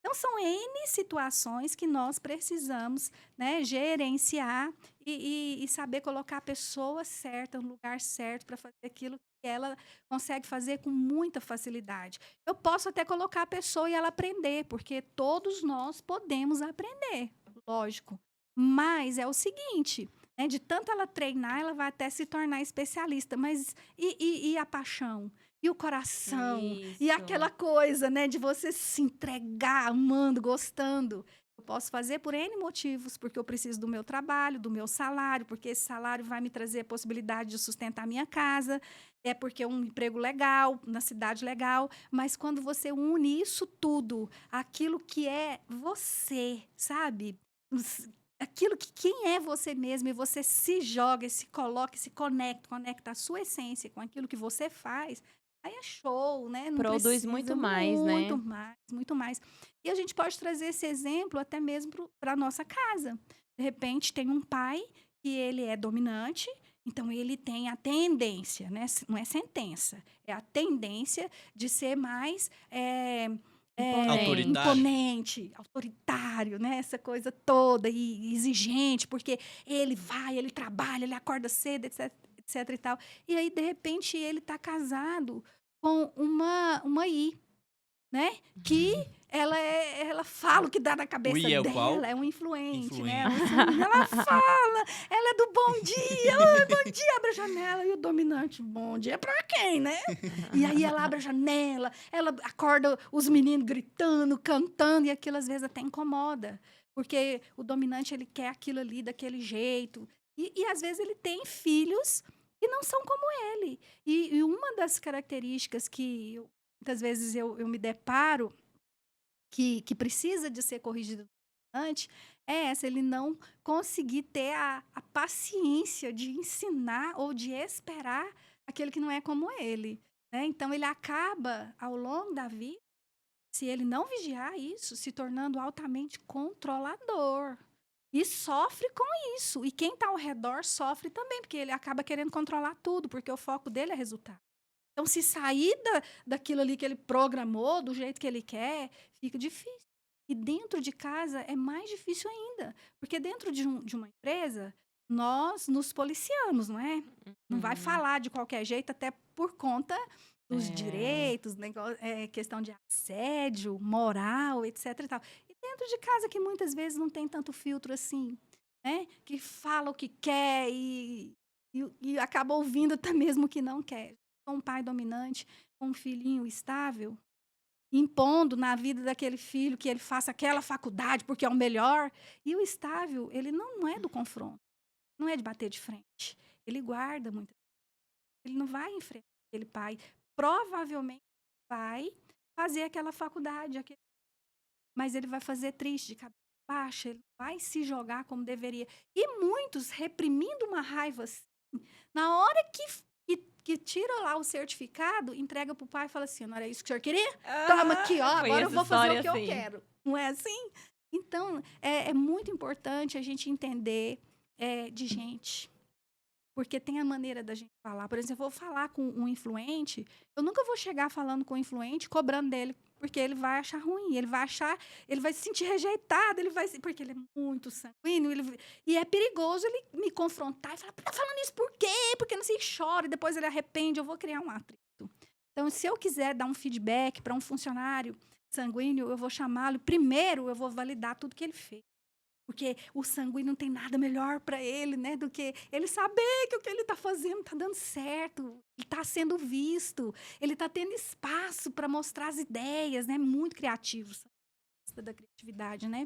Então, são N situações que nós precisamos, né, gerenciar e saber colocar a pessoa certa no lugar certo para fazer aquilo que ela consegue fazer com muita facilidade. Eu posso até colocar a pessoa e ela aprender, porque todos nós podemos aprender, lógico. Mas é o seguinte, né, de tanto ela treinar, ela vai até se tornar especialista. Mas e a paixão? E o coração? E Isso. aquela coisa, né, de você se entregar, amando, gostando. Eu posso fazer por N motivos, porque eu preciso do meu trabalho, do meu salário, porque esse salário vai me trazer a possibilidade de sustentar a minha casa, é porque é um emprego legal, na cidade legal, mas quando você une isso tudo, aquilo que é você, sabe? Aquilo que quem é você mesmo, e você se joga, e se coloca, e se conecta a sua essência com aquilo que você faz, aí é show, né? Não Produz precisa muito mais, né? muito mais, muito mais. E a gente pode trazer esse exemplo até mesmo para a nossa casa. De repente, tem um pai que ele é dominante, então ele tem a tendência, né? Não é sentença, é a tendência de ser mais Imponente. imponente, autoritário, né? Essa coisa toda, e exigente, porque ele vai, ele trabalha, ele acorda cedo, etc e tal. E aí, de repente, ele está casado com uma I, né? Que ela fala o que dá na O cabeça I é o qual? dela, é um influente, né? Influente. Ela fala, ela é do bom dia, oi, bom dia, abre a janela. E o dominante, bom dia pra quem, né? E aí ela abre a janela, ela acorda os meninos gritando, cantando, e aquilo às vezes até incomoda. Porque o dominante, ele quer aquilo ali daquele jeito. E às vezes ele tem filhos que não são como ele. E uma das características que muitas vezes eu me deparo que precisa de ser corrigido antes é essa, ele não conseguir ter a paciência de ensinar ou de esperar aquele que não é como ele, né? Então, ele acaba, ao longo da vida, se ele não vigiar isso, se tornando altamente controlador. E sofre com isso. E quem está ao redor sofre também, porque ele acaba querendo controlar tudo, porque o foco dele é resultado. Então, se sair daquilo ali que ele programou, do jeito que ele quer, fica difícil. E dentro de casa é mais difícil ainda. Porque dentro de uma empresa, nós nos policiamos, não é? Não vai falar de qualquer jeito, até por conta dos direitos, questão de assédio, moral, etc. E tal. E dentro de casa, que muitas vezes não tem tanto filtro assim, né? Que fala o que quer e acaba ouvindo até mesmo o que não quer. Um pai dominante, com um filhinho estável, impondo na vida daquele filho que ele faça aquela faculdade porque é o melhor. E o estável, ele não é do confronto, não é de bater de frente. Ele guarda muito. Ele não vai enfrentar aquele pai. Provavelmente vai fazer aquela faculdade, mas ele vai fazer triste, de cabeça baixa, ele vai se jogar como deveria. E muitos, reprimindo uma raiva assim, na hora que tira lá o certificado, entrega pro pai e fala assim, não era isso que o senhor queria? Toma aqui, ó, agora eu vou fazer o que eu quero. Não é assim? Então, é muito importante a gente entender de gente. Porque tem a maneira da gente falar. Por exemplo, eu vou falar com um influente, eu nunca vou chegar falando com o influente, cobrando dele, porque ele vai achar ruim, ele vai se sentir rejeitado, porque ele é muito sanguíneo, e é perigoso ele me confrontar e falar, tá falando isso por quê? Porque não sei, chora, e depois ele arrepende, eu vou criar um atrito. Então, se eu quiser dar um feedback para um funcionário sanguíneo, eu vou chamá-lo, primeiro eu vou validar tudo que ele fez. Porque o sanguíneo não tem nada melhor para ele, né, do que ele saber que o que ele está fazendo está dando certo, ele está sendo visto, ele está tendo espaço para mostrar as ideias, né, muito criativo, da criatividade, né?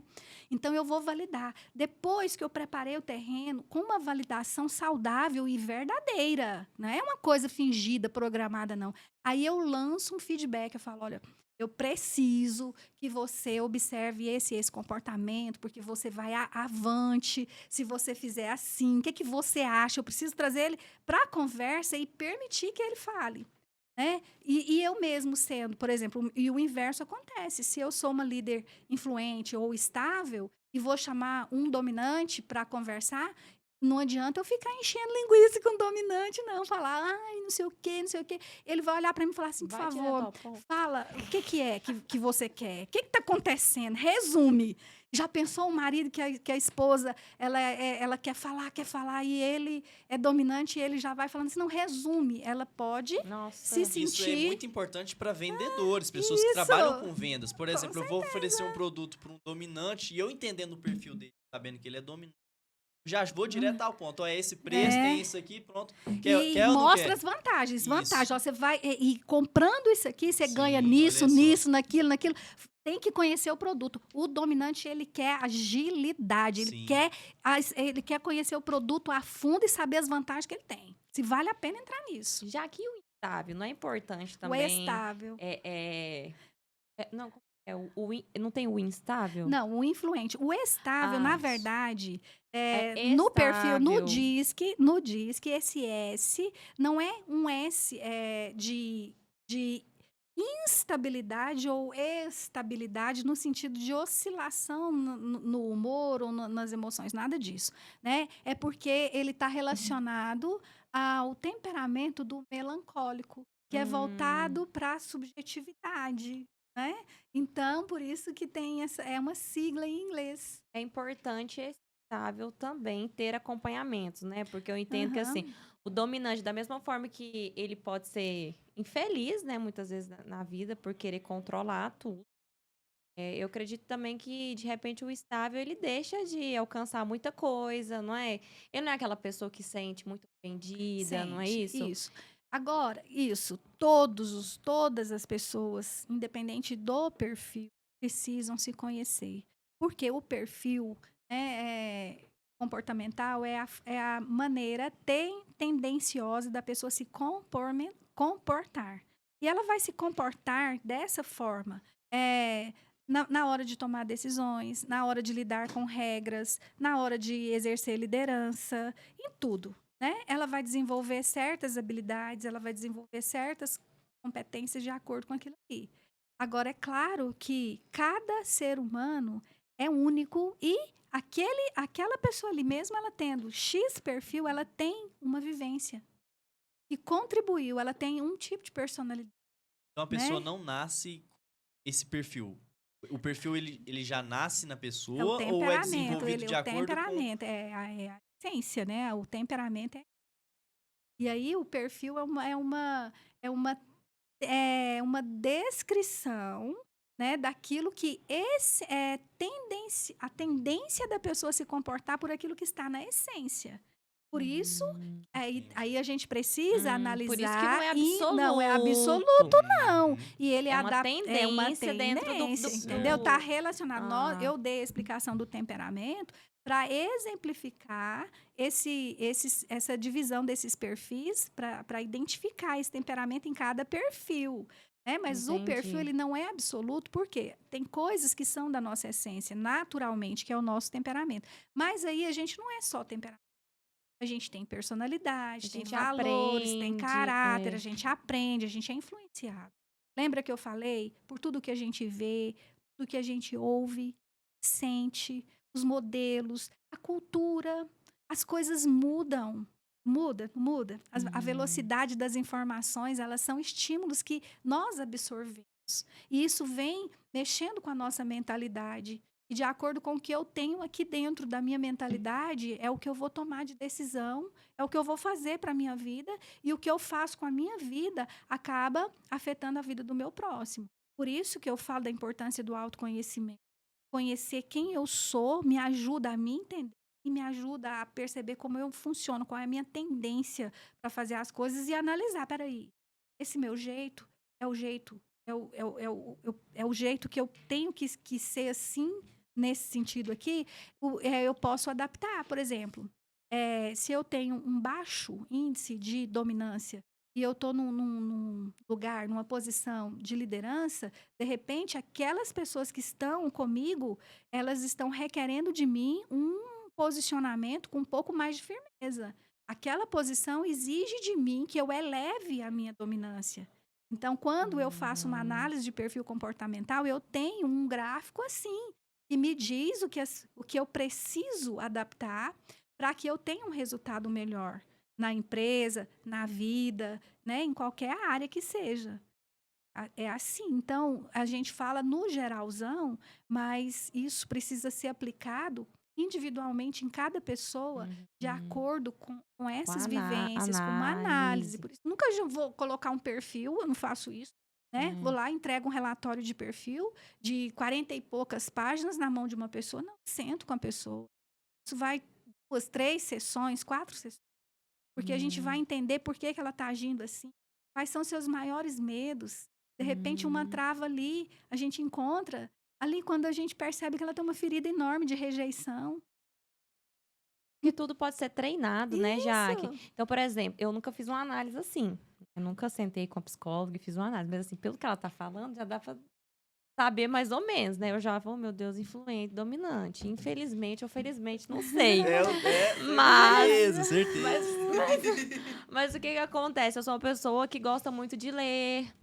Então eu vou validar. Depois que eu preparei o terreno com uma validação saudável e verdadeira, não é uma coisa fingida, programada, não. Aí eu lanço um feedback, eu falo, olha, eu preciso que você observe esse comportamento, porque você vai avante se você fizer assim. O que você acha? Eu preciso trazer ele para a conversa e permitir que ele fale. Né? E eu mesmo sendo, por exemplo, e o inverso acontece. Se eu sou uma líder influente ou estável e vou chamar um dominante para conversar, não adianta eu ficar enchendo linguiça com o dominante, não. Falar, ai, não sei o quê, não sei o quê. Ele vai olhar para mim e falar assim, por favor, fala, o que é que você quer? O que está acontecendo? Resume. Já pensou o marido que a esposa, ela quer falar, e ele é dominante, e ele já vai falando assim, não, resume. Ela pode se sentir... Isso é muito importante para vendedores, pessoas que trabalham com vendas. Por exemplo, eu vou oferecer um produto para um dominante, e eu entendendo o perfil dele, sabendo que ele é dominante, já vou direto ao ponto. Ó, esse preço, tem isso aqui, pronto. Quer mostra as vantagens. Ó, você vai... E comprando isso aqui, você ganha nisso, naquilo. Tem que conhecer o produto. O dominante, ele quer agilidade. Ele quer conhecer o produto a fundo e saber as vantagens que ele tem. Se vale a pena entrar nisso. Já que o estável não é importante também... O estável. Não tem o instável? Não, o influente. O estável, na verdade, no perfil, no DISC, esse S não é um S de instabilidade ou estabilidade no sentido de oscilação no humor ou nas emoções, nada disso, né? É porque ele está relacionado ao temperamento do melancólico, que é voltado para a subjetividade, né? Então, por isso que tem uma sigla em inglês. É importante esse estável também ter acompanhamentos, né? Porque eu entendo que assim, o dominante, da mesma forma que ele pode ser infeliz, né, muitas vezes na vida, por querer controlar tudo, Eu acredito também que, de repente, o estável, ele deixa de alcançar muita coisa, não é? Ele não é aquela pessoa que sente muito ofendida, não é Sente, isso? isso. Agora, isso, todas as pessoas, independente do perfil, precisam se conhecer. Porque o perfil, né, comportamental é a maneira tendenciosa da pessoa se comportar. E ela vai se comportar dessa forma. Na hora de tomar decisões, na hora de lidar com regras, na hora de exercer liderança, em tudo, né? Ela vai desenvolver certas habilidades, ela vai desenvolver certas competências de acordo com aquilo ali. Agora, é claro que cada ser humano é único e aquela pessoa ali, mesmo ela tendo X perfil, ela tem uma vivência que contribuiu, ela tem um tipo de personalidade, Então a pessoa né? não nasce com esse perfil. O perfil ele já nasce na É o pessoa ou é temperamento, desenvolvido de o acordo com. temperamento, é a essência, né? O temperamento é. E aí o perfil é uma uma descrição, né, daquilo que a tendência da pessoa se comportar por aquilo que está na essência. Por isso, Entendi. aí a gente precisa Por isso que não analisar é e não é absoluto. absoluto, não. Uhum. E ele É uma é uma tendência dentro tendência, entendeu? Tá relacionado. Ah, Eu dei a explicação do temperamento para exemplificar essa divisão desses perfis, para identificar esse temperamento em cada perfil. Né? Mas o perfil entendi. ele não é absoluto, porque tem coisas que são da nossa essência, naturalmente, que é o nosso temperamento. Mas aí a gente não é só temperamento. A gente tem A personalidade, tem gente valores, tem aprende. caráter, a gente aprende, a gente é influenciado. Lembra que eu falei? Por tudo que a gente vê, tudo que a gente ouve, sente, os modelos, a cultura, as coisas mudam. Muda. A velocidade das informações, elas são estímulos que nós absorvemos. E isso vem mexendo com a nossa mentalidade. E de acordo com o que eu tenho aqui dentro da minha mentalidade, é o que eu vou tomar de decisão, é o que eu vou fazer para a minha vida, e o que eu faço com a minha vida acaba afetando a vida do meu próximo. Por isso que eu falo da importância do autoconhecimento. Conhecer quem eu sou me ajuda a me entender e me ajuda a perceber como eu funciono, qual é a minha tendência para fazer as coisas e analisar, peraí, esse meu jeito é o jeito, é o jeito que eu tenho que ser assim, nesse sentido aqui, eu posso adaptar, por exemplo, se eu tenho um baixo índice de dominância e eu estou num lugar, numa posição de liderança, de repente, aquelas pessoas que estão comigo, elas estão requerendo de mim um posicionamento com um pouco mais de firmeza. Aquela posição exige de mim que eu eleve a minha dominância. Então, quando eu faço uma Hum, análise de perfil comportamental, eu tenho um gráfico assim, que me diz o que eu preciso adaptar para que eu tenha um resultado melhor na empresa, na vida, né, em qualquer área que seja. É assim. Então, a gente fala no geralzão, mas isso precisa ser aplicado individualmente em cada pessoa, de uhum. acordo com Com essas a vivências, com uma análise. análise. Por isso, nunca vou colocar um perfil, eu não faço isso. Né? Vou É. lá, entrego um relatório de perfil de 40 e poucas páginas na mão de uma pessoa. Não, sento com a pessoa. Isso vai 2, 3 sessões, 4 sessões, porque a gente vai Hum, entender por que ela está agindo assim. Quais são seus maiores medos? De repente, uma hum. trava ali, a gente encontra ali quando a gente percebe que ela tem uma ferida enorme de rejeição. Porque tudo pode ser treinado, né, Jaque? Isso. Então, por exemplo, eu nunca fiz uma análise assim. Eu nunca sentei com a psicóloga e fiz uma análise. Mas, assim, pelo que ela tá falando, já dá pra saber mais ou menos, né? Eu já falo, meu Deus, influente, dominante. Infelizmente ou felizmente, não sei. Mas, Certeza, certeza. mas o que que acontece? Eu sou uma pessoa que gosta muito de ler.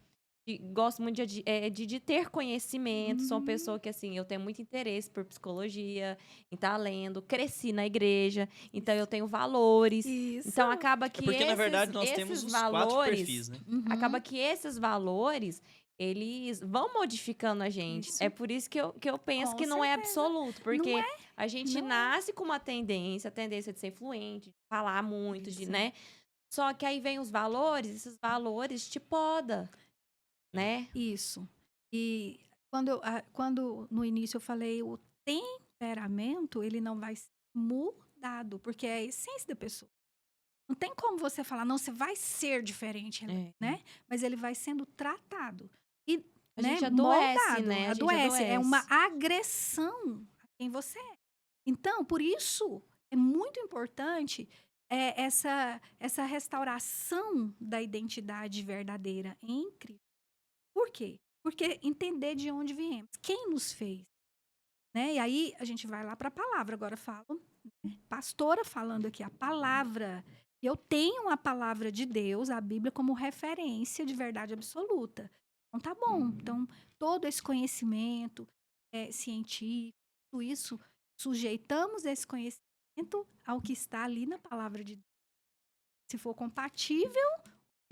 Gosto muito de ter conhecimento. Sou uma pessoa que, assim, eu tenho muito interesse por psicologia, em estar lendo. Cresci na igreja, então eu tenho valores. Isso. Então, acaba É que porque, na verdade, nós temos esses os 4 valores... perfis, né? Acaba que esses valores, eles vão modificando a gente. É Isso. por isso que eu penso Com que não é certeza. absoluto. Não Porque é, a gente não é. nasce com uma tendência, a tendência de ser fluente, de falar muito, de, Isso. né? Só que aí vem os valores, esses valores te poda, né? Isso. E Quando no início eu falei o temperamento, ele não vai ser mudado, porque é a essência da pessoa. Não tem como você falar, não, você vai ser diferente, né? Mas ele vai sendo tratado. E, A né, gente adoece, moldado, né? A gente adoece. É uma adoece. agressão a quem você é. Então, por isso, é muito importante essa restauração da identidade verdadeira em Cristo. Por quê? Porque entender de onde viemos. Quem nos fez? Né? E aí, a gente vai lá para a palavra. Agora eu falo, né? Pastora falando aqui, a palavra. Eu tenho a palavra de Deus, a Bíblia, como referência de verdade absoluta. Então, tá bom. Então, todo esse conhecimento científico, tudo isso, sujeitamos esse conhecimento ao que está ali na palavra de Deus. Se for compatível,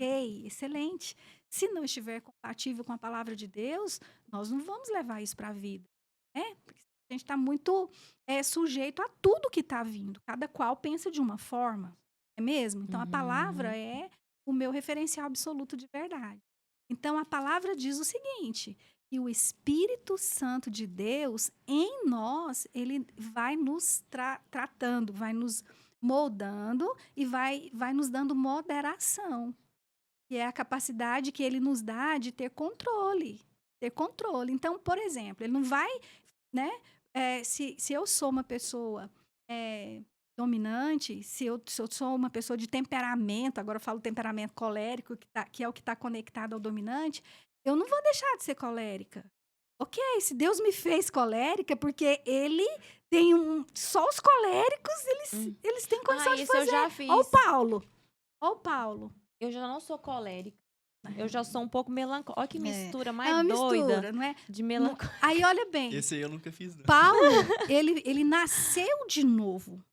ok, excelente. Se não estiver compatível com a palavra de Deus, nós não vamos levar isso para a vida. Né? Porque a gente está muito sujeito a tudo que está vindo. Cada qual pensa de uma forma. É mesmo? Então, a palavra é o meu referencial absoluto de verdade. Então, a palavra diz o seguinte, que o Espírito Santo de Deus, em nós, ele vai nos tratando, vai nos moldando e vai nos dando moderação, que é a capacidade que ele nos dá de ter controle. Ter controle. Então, por exemplo, ele não vai, né? Se eu sou uma pessoa dominante, se eu sou uma pessoa de temperamento, agora eu falo temperamento colérico, que é o que está conectado ao dominante, eu não vou deixar de ser colérica. Ok, se Deus me fez colérica, porque ele tem só os coléricos, eles têm condição de Isso fazer. eu já fiz. Ó o Paulo. Eu já não sou colérica. Eu já sou um pouco melancólica. Olha que mistura mais É uma doida mistura, não é? de melancólica. Aí, olha bem. Esse aí eu nunca fiz, não. Paulo, ele nasceu de novo,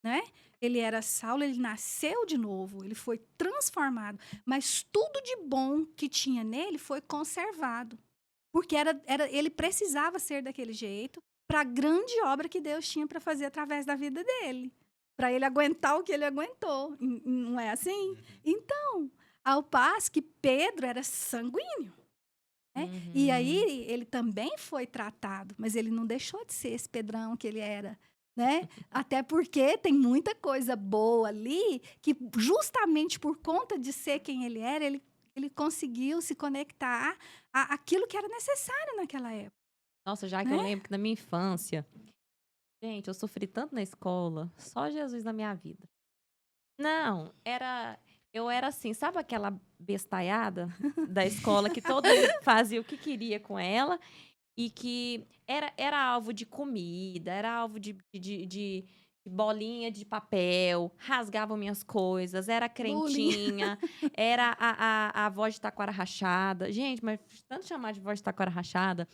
né? Ele era Saulo, ele nasceu de novo, ele foi transformado. Mas tudo de bom que tinha nele foi conservado. Porque ele precisava ser daquele jeito para a grande obra que Deus tinha para fazer através da vida dele. Para ele aguentar o que ele aguentou. Não é assim? Então, ao passo que Pedro era sanguíneo. Né? E aí, ele também foi tratado, mas ele não deixou de ser esse Pedrão que ele era. Né? Até porque tem muita coisa boa ali que, justamente por conta de ser quem ele era, ele conseguiu se conectar àquilo que era necessário naquela época. Nossa, já que eu lembro que na minha infância, gente, eu sofri tanto na escola, só Jesus na minha vida. Não, eu era assim, sabe aquela bestalhada da escola que todo mundo fazia o que queria com ela e que era alvo de comida, era alvo de bolinha de papel, rasgavam minhas coisas, era crentinha, era a voz de taquara rachada. Gente, mas tanto chamar de voz de taquara rachada.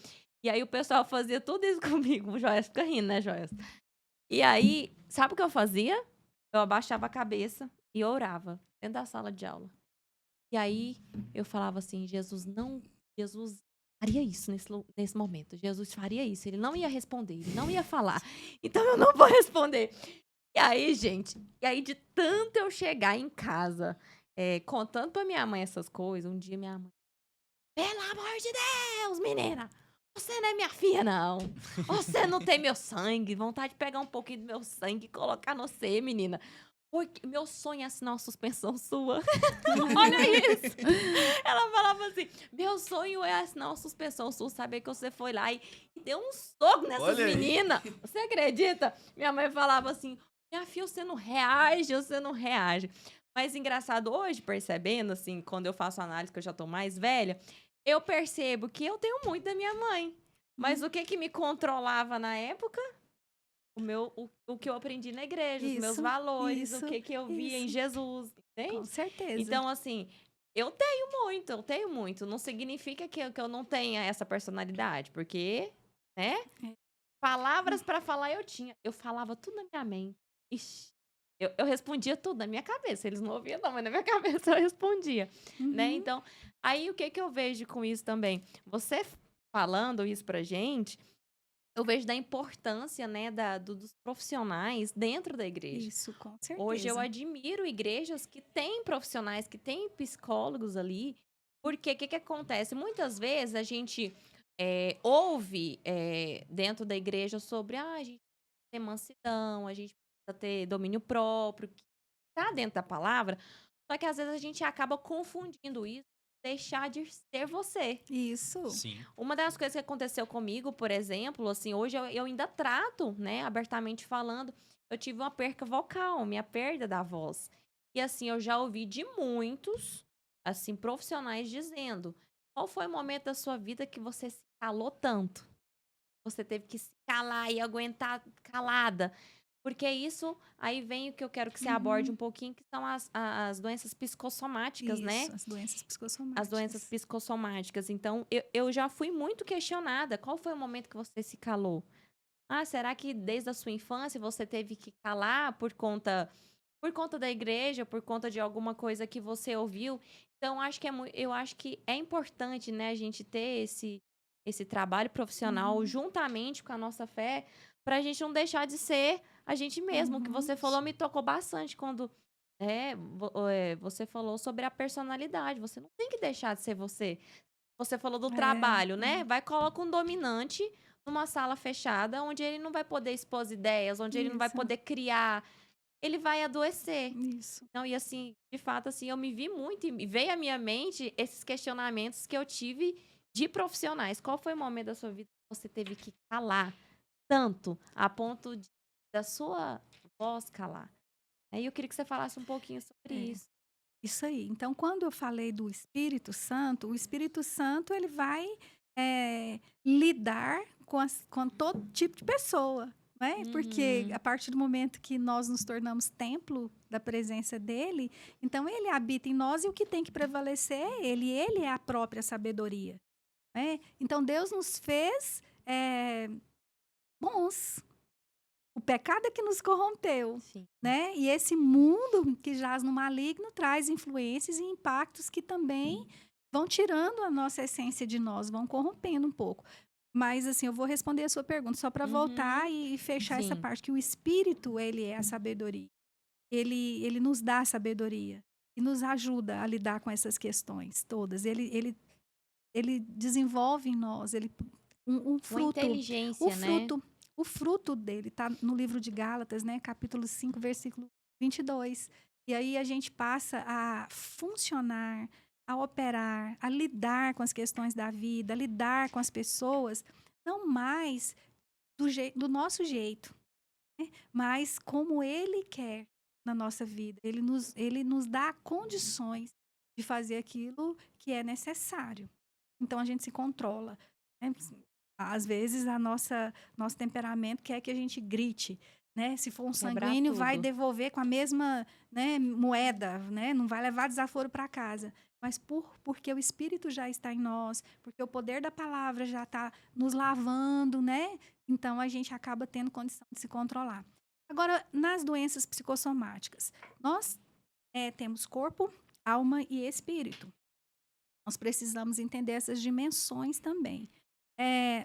E aí o pessoal fazia tudo isso comigo. O Joias fica rindo, né, Joias? E aí, sabe o que eu fazia? Eu abaixava a cabeça e orava dentro da sala de aula. E aí eu falava assim, Jesus faria isso nesse momento. Jesus faria isso. Ele não ia responder, ele não ia falar. Então eu não vou responder. E aí, gente, de tanto eu chegar em casa contando pra minha mãe essas coisas, um dia minha mãe, pelo amor de Deus, menina, você não é minha filha, não. Você não tem meu sangue. Vontade de pegar um pouquinho do meu sangue e colocar no você, menina. Porque meu sonho é assinar uma suspensão sua. Olha isso. Ela falava assim, meu sonho é assinar uma suspensão sua, saber que você foi lá e deu um soco nessas meninas. Você acredita? Minha mãe falava assim, minha filha, você não reage. Mas engraçado, hoje, percebendo, assim, quando eu faço análise, que eu já tô mais velha, eu percebo que eu tenho muito da minha mãe. Mas o que me controlava na época? O que eu aprendi na igreja, os meus valores, o que eu via em Jesus, entende? Com certeza. Então, assim, eu tenho muito. Não significa que eu não tenha essa personalidade, porque, né? Palavras pra falar eu tinha. Eu falava tudo na minha mente. Ixi, eu respondia tudo na minha cabeça. Eles não ouviam, não, mas na minha cabeça eu respondia, né? Então, aí o que eu vejo com isso também? Você falando isso pra gente, eu vejo da importância, né, dos profissionais dentro da igreja. Isso, com certeza. Hoje eu admiro igrejas que têm profissionais, que têm psicólogos ali, porque o que acontece? Muitas vezes a gente houve dentro da igreja sobre a gente ter mansidão, a gente precisa ter domínio próprio, que tá dentro da palavra, só que às vezes a gente acaba confundindo isso, deixar de ser você. Isso. Sim. Uma das coisas que aconteceu comigo, por exemplo, assim, hoje eu ainda trato, né, abertamente falando, eu tive uma perca vocal, minha perda da voz. E assim, eu já ouvi de muitos, assim, profissionais dizendo: qual foi o momento da sua vida que você se calou tanto? Você teve que se calar e aguentar calada. Porque isso, aí vem o que eu quero que você aborde um pouquinho, que são as doenças psicossomáticas, né? Isso, as doenças psicossomáticas. As doenças psicossomáticas. Então, eu já fui muito questionada. Qual foi o momento que você se calou? Ah, será que desde a sua infância você teve que calar por conta da igreja, por conta de alguma coisa que você ouviu? Então, eu acho que é importante, né, a gente ter esse trabalho profissional juntamente com a nossa fé, para a gente não deixar de ser a gente mesmo. O que você falou me tocou bastante quando você falou sobre a personalidade. Você não tem que deixar de ser você. Você falou do trabalho, né? Vai coloca um dominante numa sala fechada, onde ele não vai poder expor as ideias, onde ele não vai Isso. poder criar. Ele vai adoecer. Isso. Não, e assim, de fato, assim, eu me vi muito e veio à minha mente esses questionamentos que eu tive de profissionais. Qual foi o momento da sua vida que você teve que calar tanto, a ponto da sua voz calar? Aí eu queria que você falasse um pouquinho sobre isso. Isso aí. Então, quando eu falei do Espírito Santo, o Espírito Santo ele vai lidar com todo tipo de pessoa, né? Porque a partir do momento que nós nos tornamos templo da presença dele, então ele habita em nós e o que tem que prevalecer é ele. Ele é a própria sabedoria, né? Então, Deus nos fez bons. O pecado é que nos corrompeu, Sim. né? E esse mundo que jaz no maligno traz influências e impactos que também vão tirando a nossa essência de nós, vão corrompendo um pouco. Mas, assim, eu vou responder a sua pergunta só para voltar e fechar essa Sim. parte, que o Espírito, ele é a sabedoria. Ele nos dá a sabedoria e nos ajuda a lidar com essas questões todas. Ele desenvolve em nós um Uma fruto. inteligência, né? O fruto dele está no livro de Gálatas, né? Capítulo 5, versículo 22. E aí a gente passa a funcionar, a operar, a lidar com as questões da vida, a lidar com as pessoas, não mais do nosso jeito, né? Mas como ele quer na nossa vida. Ele nos dá condições de fazer aquilo que é necessário. Então a gente se controla, né? Às vezes nosso temperamento quer que a gente grite, né? Se for um Quebrar sanguíneo, vai tudo. devolver com a mesma, né, moeda, né? Não vai levar desaforo para casa. Mas porque o Espírito já está em nós, porque o poder da palavra já está nos lavando, né? Então a gente acaba tendo condição de se controlar. Agora, nas doenças psicossomáticas, nós temos corpo, alma e espírito. Nós precisamos entender essas dimensões também.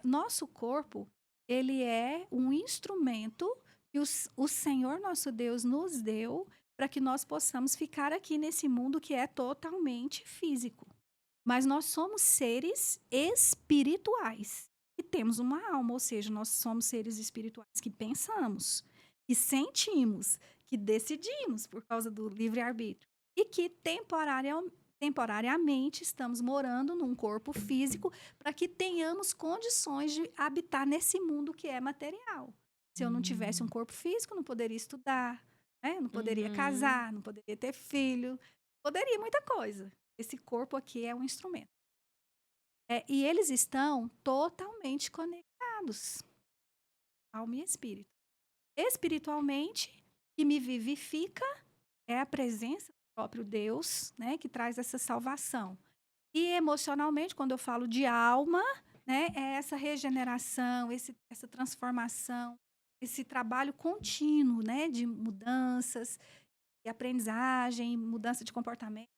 Nosso corpo, ele é um instrumento que o Senhor nosso Deus nos deu para que nós possamos ficar aqui nesse mundo que é totalmente físico. Mas nós somos seres espirituais e temos uma alma, ou seja, nós somos seres espirituais que pensamos, que sentimos, que decidimos por causa do livre-arbítrio e que temporariamente estamos morando num corpo físico para que tenhamos condições de habitar nesse mundo que é material. Se eu não tivesse um corpo físico, não poderia estudar, né? Não poderia casar, não poderia ter filho, poderia muita coisa. Esse corpo aqui é um instrumento. E eles estão totalmente conectados, alma e espírito. Espiritualmente, o que me vivifica é a presença do próprio Deus, né, que traz essa salvação. E emocionalmente, quando eu falo de alma, né, é essa regeneração, essa transformação, esse trabalho contínuo, né, de mudanças, de aprendizagem, mudança de comportamento,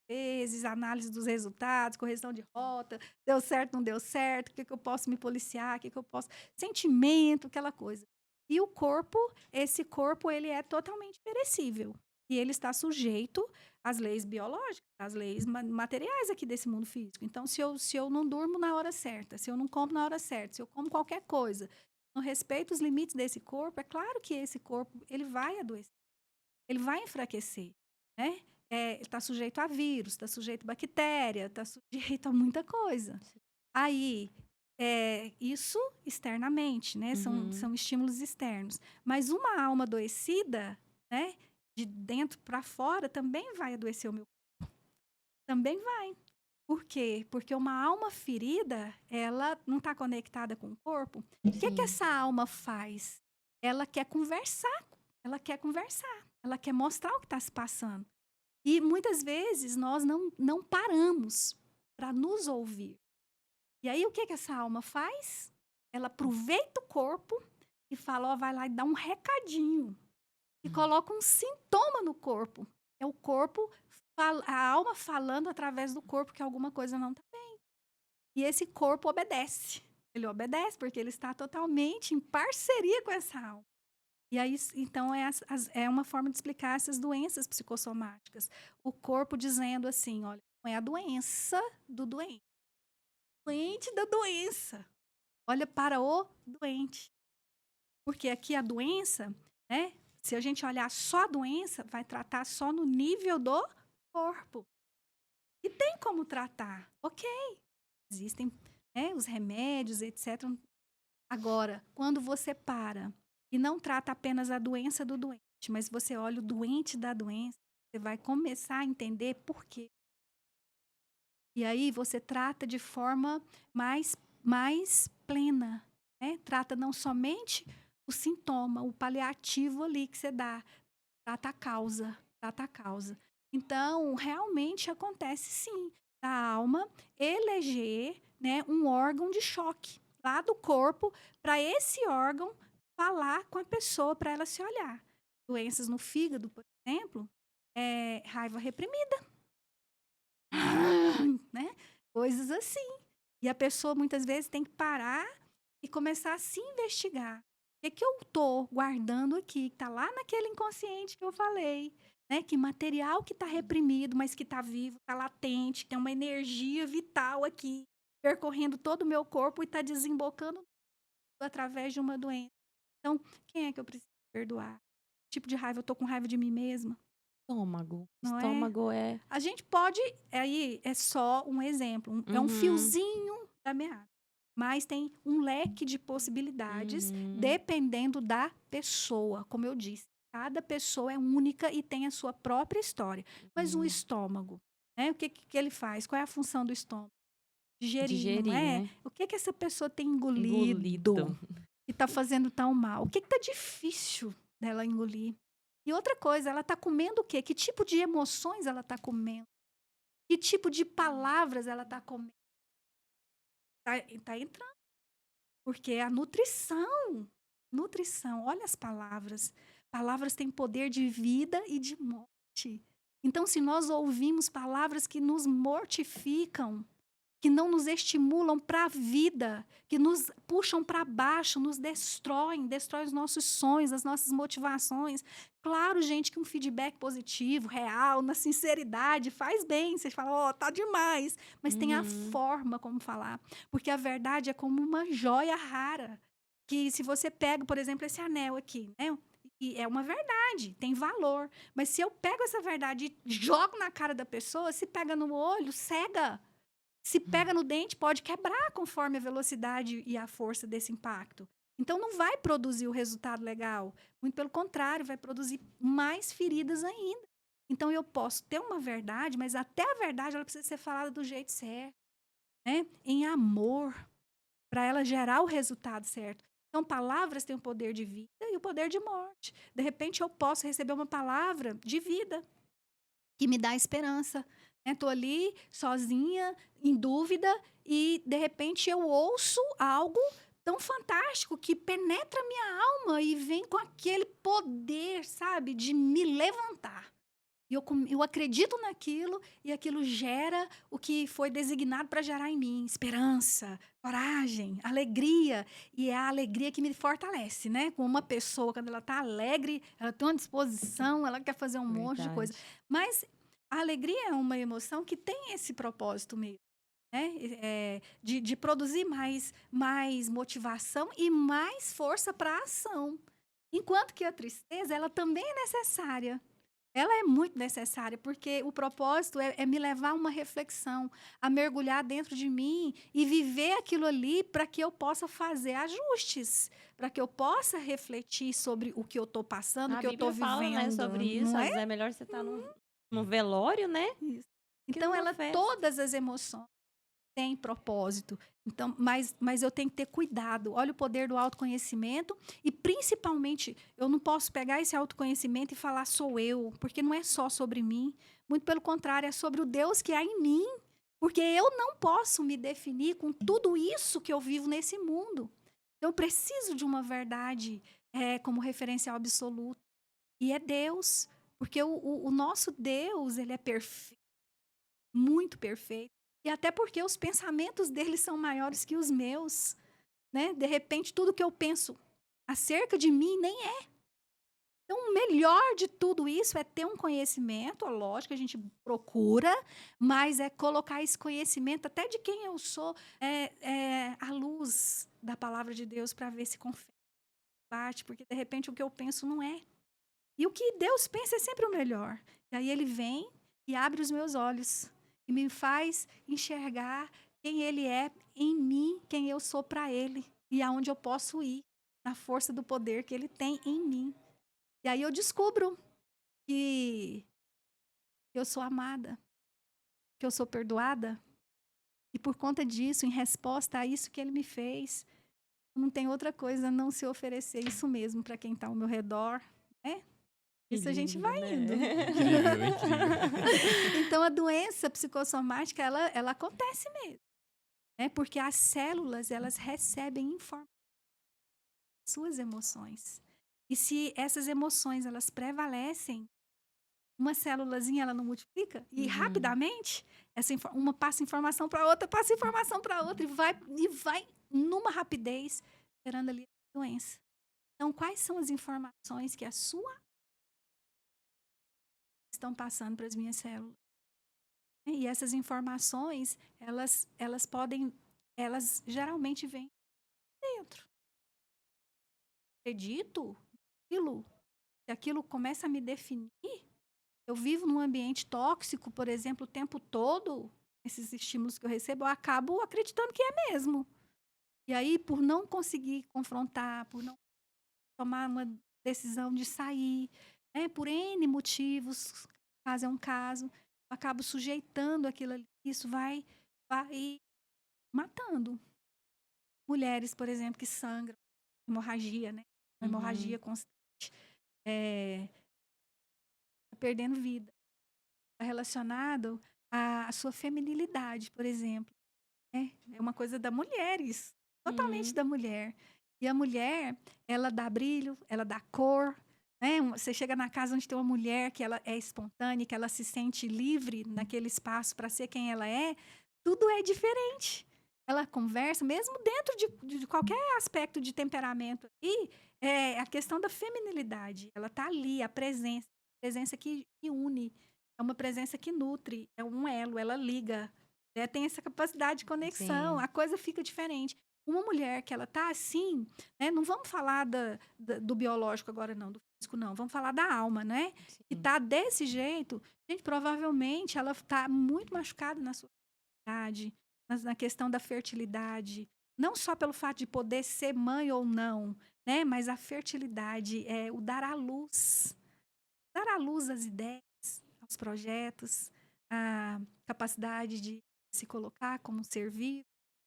vezes, análise dos resultados, correção de rota, deu certo, não deu certo, o que eu posso me policiar, o que eu posso... Sentimento, aquela coisa. E o corpo, esse corpo, ele é totalmente perecível. e ele está sujeito às leis biológicas, às leis materiais aqui desse mundo físico. Então, se eu não durmo na hora certa, se eu não como na hora certa, se eu como qualquer coisa, não respeito os limites desse corpo, é claro que esse corpo ele vai adoecer, ele vai enfraquecer, né? Está sujeito a vírus, está sujeito a bactéria, está sujeito a muita coisa. Aí, isso externamente, né? São estímulos externos. Mas uma alma adoecida, né? De dentro para fora, também vai adoecer o meu corpo. Também vai. Por quê? Porque uma alma ferida, ela não está conectada com o corpo. O que essa alma faz? Ela quer conversar. Ela quer conversar. Ela quer mostrar o que está se passando. E muitas vezes nós não paramos para nos ouvir. E aí, o que essa alma faz? Ela aproveita o corpo e fala, vai lá e dá um recadinho. E coloca um sintoma no corpo. É o corpo, a alma falando através do corpo que alguma coisa não está bem. E esse corpo obedece. Ele obedece porque ele está totalmente em parceria com essa alma. E aí, então, é uma forma de explicar essas doenças psicossomáticas. O corpo dizendo assim, olha, não é a doença do doente. Doente da doença. Olha para o doente. Porque aqui a doença, né? Se a gente olhar só a doença, vai tratar só no nível do corpo. E tem como tratar, ok. Existem, né, os remédios, etc. Agora, quando você para e não trata apenas a doença do doente, mas você olha o doente da doença, você vai começar a entender por quê. E aí você trata de forma mais plena, né? Trata não somente o sintoma, o paliativo ali que você dá, trata a causa, trata a causa. Então, realmente acontece sim, da alma eleger, né, um órgão de choque lá do corpo para esse órgão falar com a pessoa para ela se olhar. Doenças no fígado, por exemplo, raiva reprimida. Né? Coisas assim. E a pessoa muitas vezes tem que parar e começar a se investigar. O que eu estou guardando aqui, que está lá naquele inconsciente que eu falei, né? Que material que está reprimido, mas que está vivo, está latente, tem uma energia vital aqui, percorrendo todo o meu corpo e está desembocando através de uma doença. Então, quem é que eu preciso perdoar? Que tipo de raiva? Eu estou com raiva de mim mesma? Estômago. Não é? Estômago é. A gente pode, aí é só um exemplo, é um fiozinho da meada. Mas tem um leque de possibilidades, dependendo da pessoa, como eu disse. Cada pessoa é única e tem a sua própria história. Mas o estômago, né? O que ele faz? Qual é a função do estômago? Digerir, não é? né? O que essa pessoa tem engolido que está fazendo tão mal? O que está difícil dela engolir? E outra coisa, ela está comendo o quê? Que tipo de emoções ela está comendo? Que tipo de palavras ela está comendo? Tá entrando. Porque a nutrição, olha as palavras. Palavras têm poder de vida e de morte. Então, se nós ouvimos palavras que nos mortificam, que não nos estimulam para a vida, que nos puxam para baixo, nos destroem os nossos sonhos, as nossas motivações. Claro, gente, que um feedback positivo, real, na sinceridade, faz bem. Você fala, tá demais. Mas tem a forma como falar. Porque a verdade é como uma joia rara. Que se você pega, por exemplo, esse anel aqui, né? E é uma verdade, tem valor. Mas se eu pego essa verdade e jogo na cara da pessoa, se pega no olho, cega. Se pega no dente, pode quebrar conforme a velocidade e a força desse impacto. Então, não vai produzir o resultado legal. Muito pelo contrário, vai produzir mais feridas ainda. Então, eu posso ter uma verdade, mas até a verdade ela precisa ser falada do jeito certo, né? Em amor, para ela gerar o resultado certo. Então, palavras têm o poder de vida e o poder de morte. De repente, eu posso receber uma palavra de vida que me dá esperança. Estou ali sozinha, em dúvida, e de repente eu ouço algo tão fantástico que penetra a minha alma e vem com aquele poder, sabe, de me levantar. E eu acredito naquilo, e aquilo gera o que foi designado para gerar em mim: esperança, coragem, alegria. E é a alegria que me fortalece, né? Com uma pessoa, quando ela está alegre, ela tem uma disposição, ela quer fazer um monte de coisa. Verdade. Mas a alegria é uma emoção que tem esse propósito mesmo, né? De produzir mais motivação e mais força para a ação. Enquanto que a tristeza, ela também é necessária. Ela é muito necessária, porque o propósito é me levar a uma reflexão, a mergulhar dentro de mim e viver aquilo ali para que eu possa fazer ajustes, para que eu possa refletir sobre o que eu estou passando, o A que eu estou Bíblia fala, né, vivendo, sobre isso. não Às é vezes é melhor você estar num velório, né, isso? que Então, numa festa. todas as emoções têm propósito. Então, mas eu tenho que ter cuidado. Olha o poder do autoconhecimento e, principalmente, eu não posso pegar esse autoconhecimento e falar sou eu, porque não é só sobre mim. Muito pelo contrário, é sobre o Deus que há em mim. Porque eu não posso me definir com tudo isso que eu vivo nesse mundo. Eu preciso de uma verdade como referencial absoluto. E é Deus. Porque o nosso Deus, ele é perfeito, muito perfeito. E até porque os pensamentos dele são maiores que os meus, né? De repente, tudo que eu penso acerca de mim nem é. Então, o melhor de tudo isso é ter um conhecimento, lógico, a gente procura, mas é colocar esse conhecimento até de quem eu sou à luz da palavra de Deus para ver se confere, bate, porque de repente o que eu penso não é. E o que Deus pensa é sempre o melhor. E aí ele vem e abre os meus olhos e me faz enxergar quem ele é em mim, quem eu sou para ele e aonde eu posso ir na força do poder que ele tem em mim. E aí eu descubro que eu sou amada, que eu sou perdoada e por conta disso, em resposta a isso que ele me fez, não tem outra coisa a não se oferecer isso mesmo para quem está ao meu redor, né? Que Isso a gente lindo, vai né? indo. Incrível, incrível. Então, a doença psicossomática, ela acontece mesmo, né? Porque as células, elas recebem informações das suas emoções. E se essas emoções, elas prevalecem, uma célulazinha, ela não multiplica? E rapidamente, uma passa informação para outra, passa informação para outra, e vai numa rapidez, gerando ali a doença. Então, quais são as informações que a sua estão passando para as minhas células? E essas informações, elas geralmente vêm dentro. Acredito aquilo, se aquilo começa a me definir, eu vivo num ambiente tóxico, por exemplo, o tempo todo, esses estímulos que eu recebo, eu acabo acreditando que é mesmo. E aí, por não conseguir confrontar, por não tomar uma decisão de sair, né, por N motivos, caso é um caso, eu acabo sujeitando aquilo ali, isso vai matando. Mulheres, por exemplo, que sangram, hemorragia, né? Uma hemorragia constante, tá perdendo vida. Está relacionado à sua feminilidade, por exemplo. É uma coisa da mulher isso, totalmente da mulher. E a mulher, ela dá brilho, ela dá cor, né? Você chega na casa onde tem uma mulher que ela é espontânea, que ela se sente livre naquele espaço para ser quem ela é, tudo é diferente. Ela conversa, mesmo dentro de qualquer aspecto de temperamento. E a questão da feminilidade, ela está ali, a presença que une, é uma presença que nutre, é um elo, ela liga, tem essa capacidade de conexão, Sim. a coisa fica diferente. Uma mulher que ela tá assim, né, não vamos falar do biológico agora não, do físico não, vamos falar da alma, né? Que Sim. tá desse jeito, gente, provavelmente ela tá muito machucada na sua idade, na questão da fertilidade, não só pelo fato de poder ser mãe ou não, né? Mas a fertilidade é o dar à luz às ideias, aos projetos, a capacidade de se colocar como um ser vivo,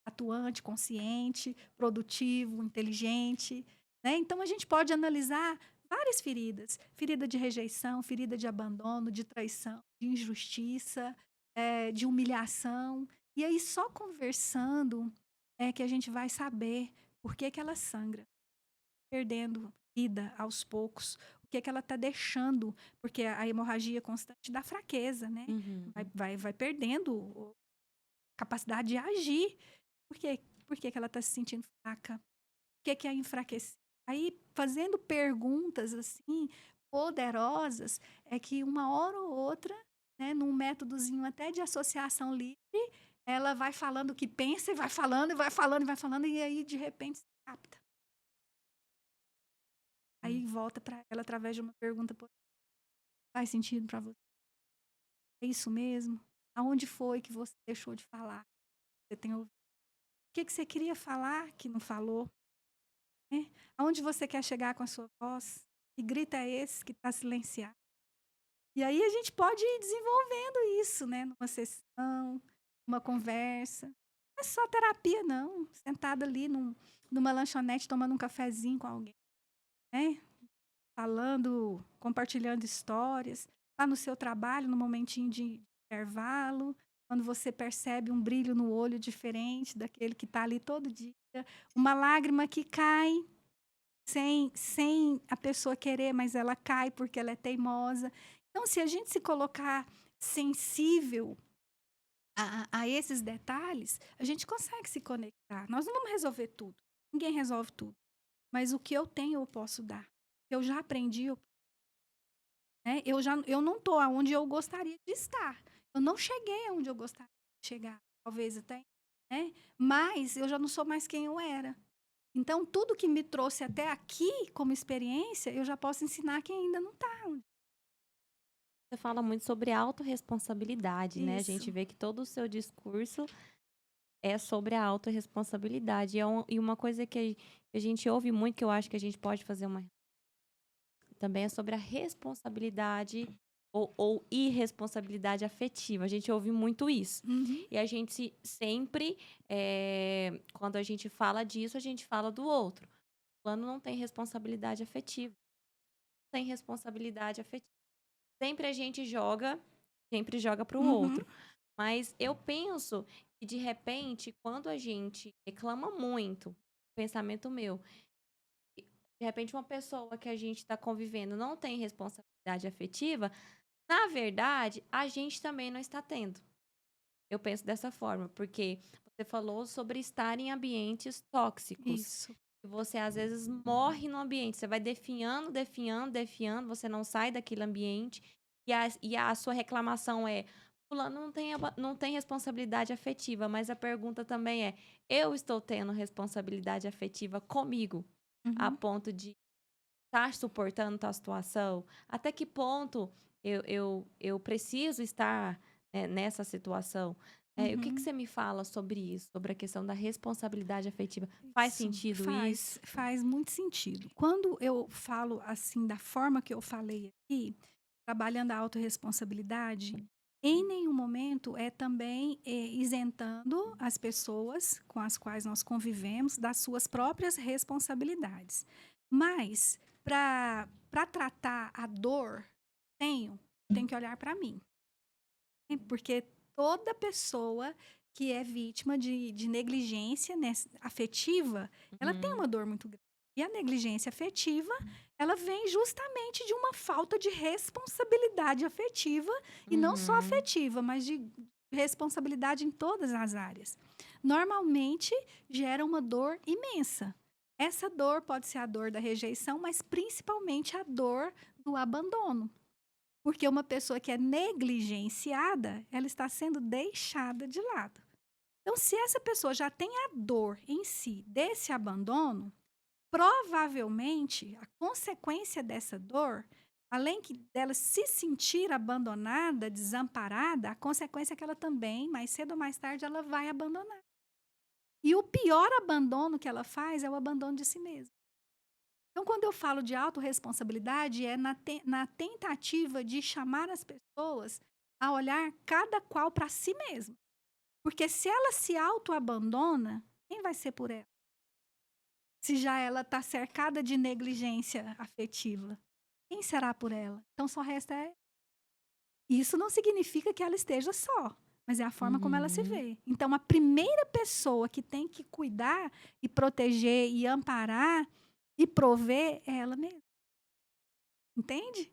atuante, consciente, produtivo, inteligente, né? Então a gente pode analisar várias feridas, ferida de rejeição, ferida de abandono, de traição, de injustiça, de humilhação. E aí só conversando é que a gente vai saber por que ela sangra, perdendo vida aos poucos. O que ela está deixando, porque a hemorragia constante dá fraqueza, né? Uhum. Vai perdendo capacidade de agir. Por que ela está se sentindo fraca? O que a enfraqueceu? Aí, fazendo perguntas assim, poderosas, é que uma hora ou outra, né, num métodozinho até de associação livre, ela vai falando o que pensa e vai falando, e vai falando, e vai falando, e aí, de repente, se capta. Aí volta para ela através de uma pergunta: faz sentido para você? É isso mesmo? Aonde foi que você deixou de falar? Você tem ouvido? O que você queria falar que não falou? Né? Aonde você quer chegar com a sua voz? Que grito é esse que está silenciado? E aí a gente pode ir desenvolvendo isso, né? Numa sessão, numa conversa. Não é só terapia, não. Sentada ali numa lanchonete, tomando um cafezinho com alguém, né? Falando, compartilhando histórias. Lá no seu trabalho, no momentinho de intervalo, quando você percebe um brilho no olho diferente daquele que está ali todo dia. Uma lágrima que cai sem a pessoa querer, mas ela cai porque ela é teimosa. Então, se a gente se colocar sensível a esses detalhes, a gente consegue se conectar. Nós não vamos resolver tudo. Ninguém resolve tudo. Mas o que eu tenho, eu posso dar. Eu já aprendi, né? Eu não estou aonde eu gostaria de estar. Eu não cheguei aonde eu gostaria de chegar. Talvez até, né? Mas eu já não sou mais quem eu era. Então, tudo que me trouxe até aqui como experiência, eu já posso ensinar quem ainda não está. Você fala muito sobre autorresponsabilidade, né? A gente Isso. vê que todo o seu discurso é sobre a autorresponsabilidade. E uma coisa que a gente ouve muito, que eu acho que a gente pode fazer também é sobre a responsabilidade ou irresponsabilidade afetiva. A gente ouve muito isso. Uhum. E a gente sempre, quando a gente fala disso, a gente fala do outro. O fulano não tem responsabilidade afetiva. Não tem responsabilidade afetiva. Sempre a gente sempre joga para o outro. Mas eu penso que, de repente, quando a gente reclama muito, pensamento meu, de repente uma pessoa que a gente está convivendo não tem responsabilidade afetiva, na verdade, a gente também não está tendo. Eu penso dessa forma, porque você falou sobre estar em ambientes tóxicos. Isso. Você, às vezes, morre no ambiente. Você vai definhando, você não sai daquele ambiente. E a sua reclamação é: fulano não tem responsabilidade afetiva. Mas a pergunta também é: eu estou tendo responsabilidade afetiva comigo? A Uhum. ponto de estar suportando tal situação? Até que ponto eu preciso estar, né, nessa situação? O que Uhum. você me fala sobre isso? Sobre a questão da responsabilidade afetiva? Faz Isso. sentido isso? Faz muito sentido. Quando eu falo assim, da forma que eu falei aqui, trabalhando a autorresponsabilidade, em nenhum momento é também isentando as pessoas com as quais nós convivemos das suas próprias responsabilidades. Mas, para tratar a dor, tenho que olhar para mim. Porque toda pessoa que é vítima de negligência, né, afetiva, ela tem uma dor muito grande. E a negligência afetiva, ela vem justamente de uma falta de responsabilidade afetiva, e não só afetiva, mas de responsabilidade em todas as áreas. Normalmente, gera uma dor imensa. Essa dor pode ser a dor da rejeição, mas principalmente a dor do abandono. Porque uma pessoa que é negligenciada, ela está sendo deixada de lado. Então, se essa pessoa já tem a dor em si desse abandono, provavelmente a consequência dessa dor, além dela se sentir abandonada, desamparada, a consequência é que ela também, mais cedo ou mais tarde, ela vai abandonar. E o pior abandono que ela faz é o abandono de si mesma. Então, quando eu falo de autorresponsabilidade, é na tentativa de chamar as pessoas a olhar cada qual para si mesma. Porque se ela se autoabandona, quem vai ser por ela? Se já ela está cercada de negligência afetiva, quem será por ela? Então, só resta Isso não significa que ela esteja só, mas é a forma como ela se vê. Então, a primeira pessoa que tem que cuidar e proteger e amparar e prover é ela mesma. Entende?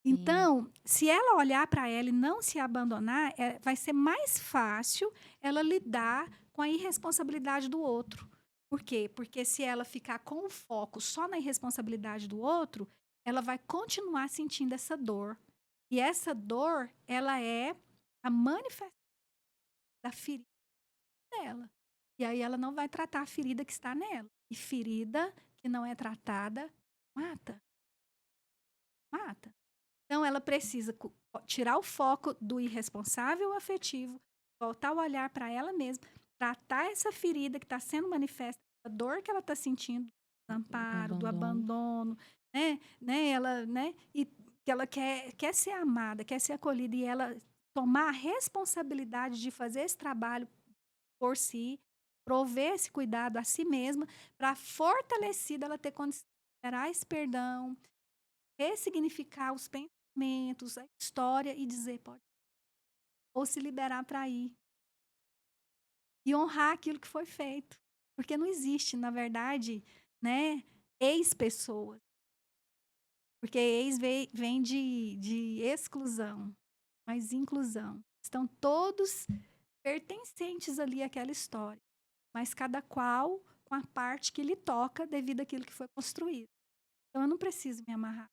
Então, se ela olhar para ela e não se abandonar, vai ser mais fácil ela lidar com a irresponsabilidade do outro. Por quê? Porque se ela ficar com o foco só na irresponsabilidade do outro, ela vai continuar sentindo essa dor. E essa dor, ela é a manifestação da ferida dela. E aí ela não vai tratar a ferida que está nela. E ferida que não é tratada, mata. Mata. Então, ela precisa tirar o foco do irresponsável afetivo, voltar o olhar para ela mesma, tratar essa ferida que está sendo manifesta, a dor que ela está sentindo, do amparo, do abandono, e que ela quer ser amada, quer ser acolhida, e ela tomar a responsabilidade de fazer esse trabalho por si, prover esse cuidado a si mesma, para fortalecida ela ter condição de liberar esse perdão, ressignificar os pensamentos, a história e dizer pode. Ou se liberar para ir. E honrar aquilo que foi feito. Porque não existe, na verdade, né, ex-pessoas. Porque ex vem de exclusão, mas inclusão. Estão todos pertencentes ali àquela história. Mas cada qual com a parte que lhe toca devido àquilo que foi construído. Então eu não preciso me amarrar.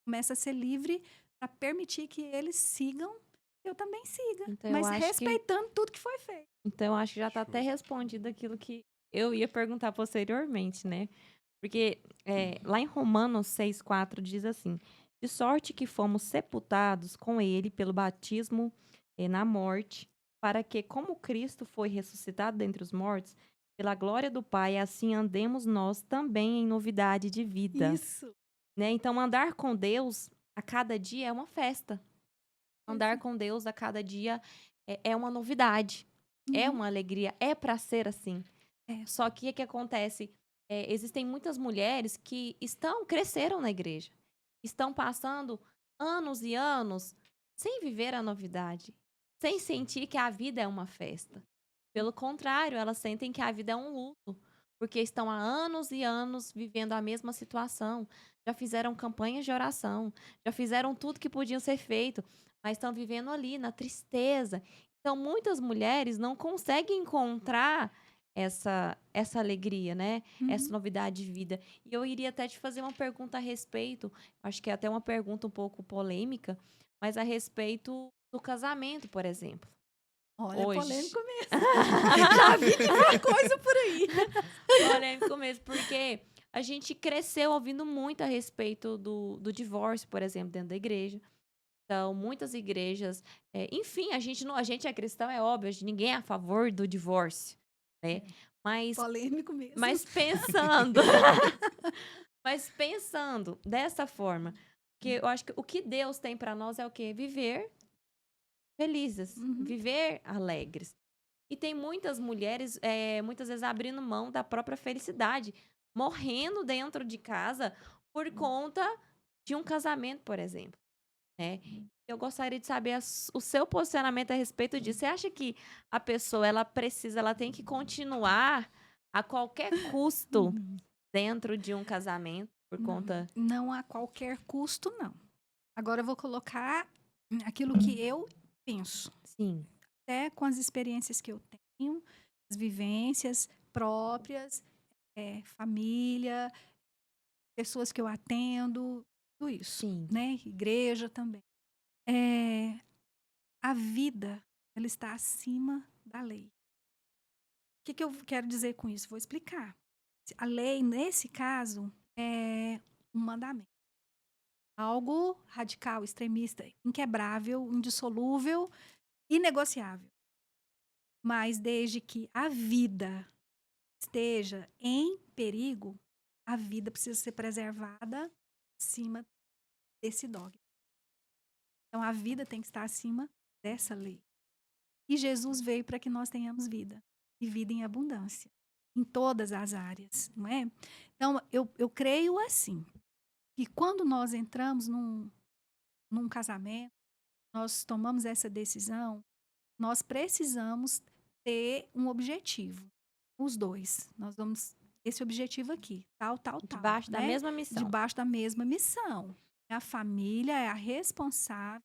Começa a ser livre para permitir que eles sigam, eu também siga, Então, mas respeitando tudo que foi feito. Então, eu acho que já está até respondido aquilo que eu ia perguntar posteriormente, né? Porque lá em Romanos 6,4 diz assim: de sorte que fomos sepultados com ele pelo batismo na morte, para que, como Cristo foi ressuscitado dentre os mortos, pela glória do Pai, assim andemos nós também em novidade de vida. Isso. Né? Então, andar com Deus a cada dia é uma festa. Andar com Deus a cada dia é uma novidade. É uma alegria. É para ser assim. Só que o que acontece? Existem muitas mulheres que cresceram na igreja. Estão passando anos e anos sem viver a novidade. Sem sentir que a vida é uma festa. Pelo contrário, elas sentem que a vida é um luto. Porque estão há anos e anos vivendo a mesma situação. Já fizeram campanhas de oração. Já fizeram tudo que podiam ser feito. Mas estão vivendo ali na tristeza. Então, muitas mulheres não conseguem encontrar essa alegria, né? Essa novidade de vida. E eu iria até te fazer uma pergunta a respeito, acho que é até uma pergunta um pouco polêmica, mas a respeito do casamento, por exemplo. Olha, hoje. Polêmico mesmo. Já vi que foi coisa por aí. Polêmico mesmo, porque a gente cresceu ouvindo muito a respeito do divórcio, por exemplo, dentro da igreja. Então, muitas igrejas... enfim, a gente é cristão, é óbvio, ninguém é a favor do divórcio, né? Mas, polêmico mesmo. Mas pensando dessa forma, que eu acho que o que Deus tem para nós é o quê? Viver felizes, viver alegres. E tem muitas mulheres, muitas vezes, abrindo mão da própria felicidade, morrendo dentro de casa por conta de um casamento, por exemplo. Né? Eu gostaria de saber o seu posicionamento a respeito disso. Você acha que a pessoa, ela tem que continuar a qualquer custo dentro de um casamento por conta... Não a qualquer custo, não. Agora eu vou colocar aquilo que eu penso. Sim. Até com as experiências que eu tenho, as vivências próprias, família, pessoas que eu atendo, tudo isso. Sim. Né? Igreja também. A vida, ela está acima da lei. O que eu quero dizer com isso? Vou explicar. A lei, nesse caso, é um mandamento. Algo radical, extremista, inquebrável, indissolúvel, inegociável. Mas desde que a vida esteja em perigo, a vida precisa ser preservada acima desse dogma. Então, a vida tem que estar acima dessa lei. E Jesus veio para que nós tenhamos vida. E vida em abundância. Em todas as áreas, não é? Então, eu creio assim, que quando nós entramos num casamento, nós tomamos essa decisão, nós precisamos ter um objetivo. Os dois. Nós vamos esse objetivo aqui, tal, Debaixo da né? mesma missão. Debaixo da mesma missão. A família é a responsável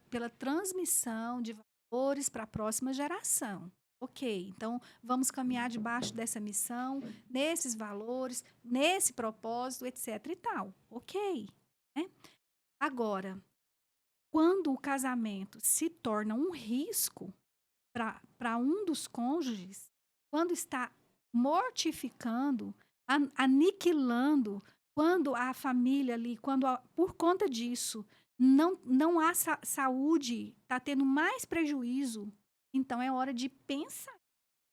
pela transmissão de valores para a próxima geração. Ok, então vamos caminhar debaixo dessa missão, nesses valores, nesse propósito, etc e tal. Ok, né? Agora, quando o casamento se torna um risco para um dos cônjuges, quando está mortificando, aniquilando, quando a família ali, por conta disso, não há saúde, está tendo mais prejuízo, então é hora de pensar.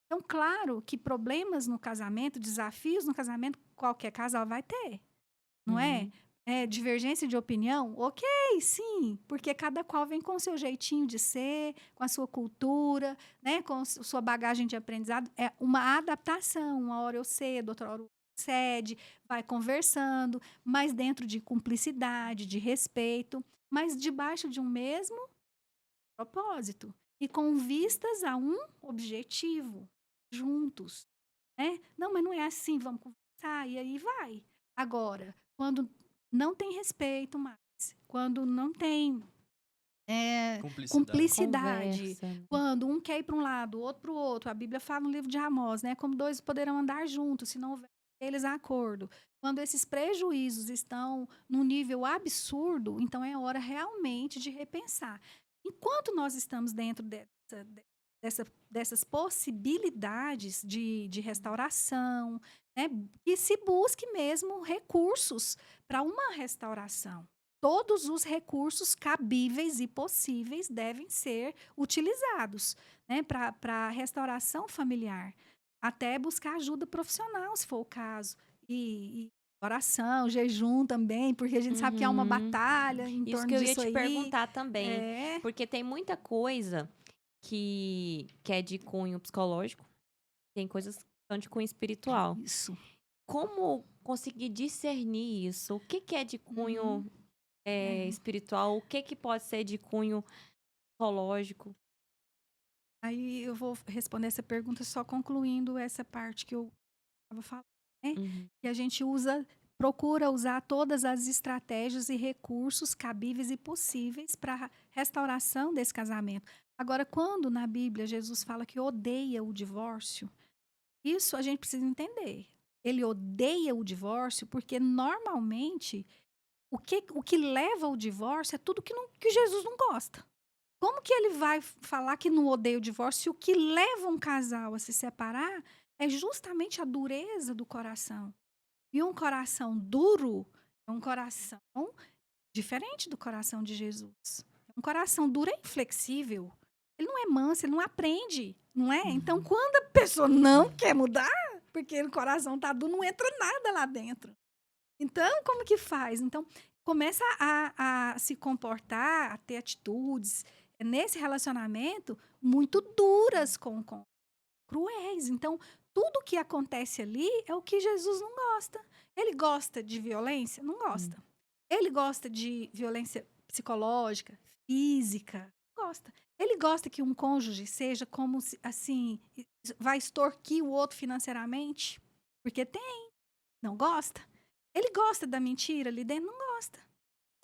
Então, claro que problemas no casamento, desafios no casamento, qualquer casal vai ter, não é? Uhum. Divergência de opinião? Ok, sim, porque cada qual vem com o seu jeitinho de ser, com a sua cultura, né, com sua bagagem de aprendizado. É uma adaptação. Uma hora eu cedo, outra hora eu cede, vai conversando, mas dentro de cumplicidade, de respeito, mas debaixo de um mesmo propósito e com vistas a um objetivo, juntos, né? Não, mas não é assim, vamos conversar, e aí vai. Agora, quando não tem respeito mais, quando não tem Cumplicidade. cumplicidade, Conversa, né? quando um quer ir para um lado, o outro para o outro, a Bíblia fala no livro de Amós, né? Como dois poderão andar juntos, se não houver eles acordo. Quando esses prejuízos estão num nível absurdo, então é hora realmente de repensar. Enquanto nós estamos dentro dessas possibilidades de restauração, né, que se busque mesmo recursos para uma restauração. Todos os recursos cabíveis e possíveis devem ser utilizados, né, para a restauração familiar. Até buscar ajuda profissional, se for o caso. E oração, jejum também, porque a gente sabe que há uma Uhum. batalha em Isso torno que eu ia disso te aí. perguntar também. É, Porque tem muita coisa que é de cunho psicológico, tem coisas que são de cunho espiritual. isso. Como conseguir discernir isso? O que é de cunho É. espiritual? O que pode ser de cunho psicológico? Aí eu vou responder essa pergunta só concluindo essa parte que eu estava falando, né? Uhum. Que a gente procura usar todas as estratégias e recursos cabíveis e possíveis para a restauração desse casamento. Agora, quando na Bíblia Jesus fala que odeia o divórcio, isso a gente precisa entender. Ele odeia o divórcio porque normalmente o que leva ao divórcio é tudo que Jesus não gosta. Como que ele vai falar que não odeia o divórcio se o que leva um casal a se separar é justamente a dureza do coração? E um coração duro é um coração diferente do coração de Jesus. É um coração duro e inflexível. Ele não é manso, ele não aprende, não é? Então, quando a pessoa não quer mudar, porque o coração tá duro, não entra nada lá dentro. Então, como que faz? Então, começa a se comportar, a ter atitudes nesse relacionamento muito duras com cruéis. Então, tudo que acontece ali é o que Jesus não gosta. Ele gosta de violência? Não gosta. Ele gosta de violência psicológica, física? Gosta. Ele gosta que um cônjuge seja como assim, vai extorquir o outro financeiramente? Porque tem. Não gosta? Ele gosta da mentira ali dentro? Não gosta.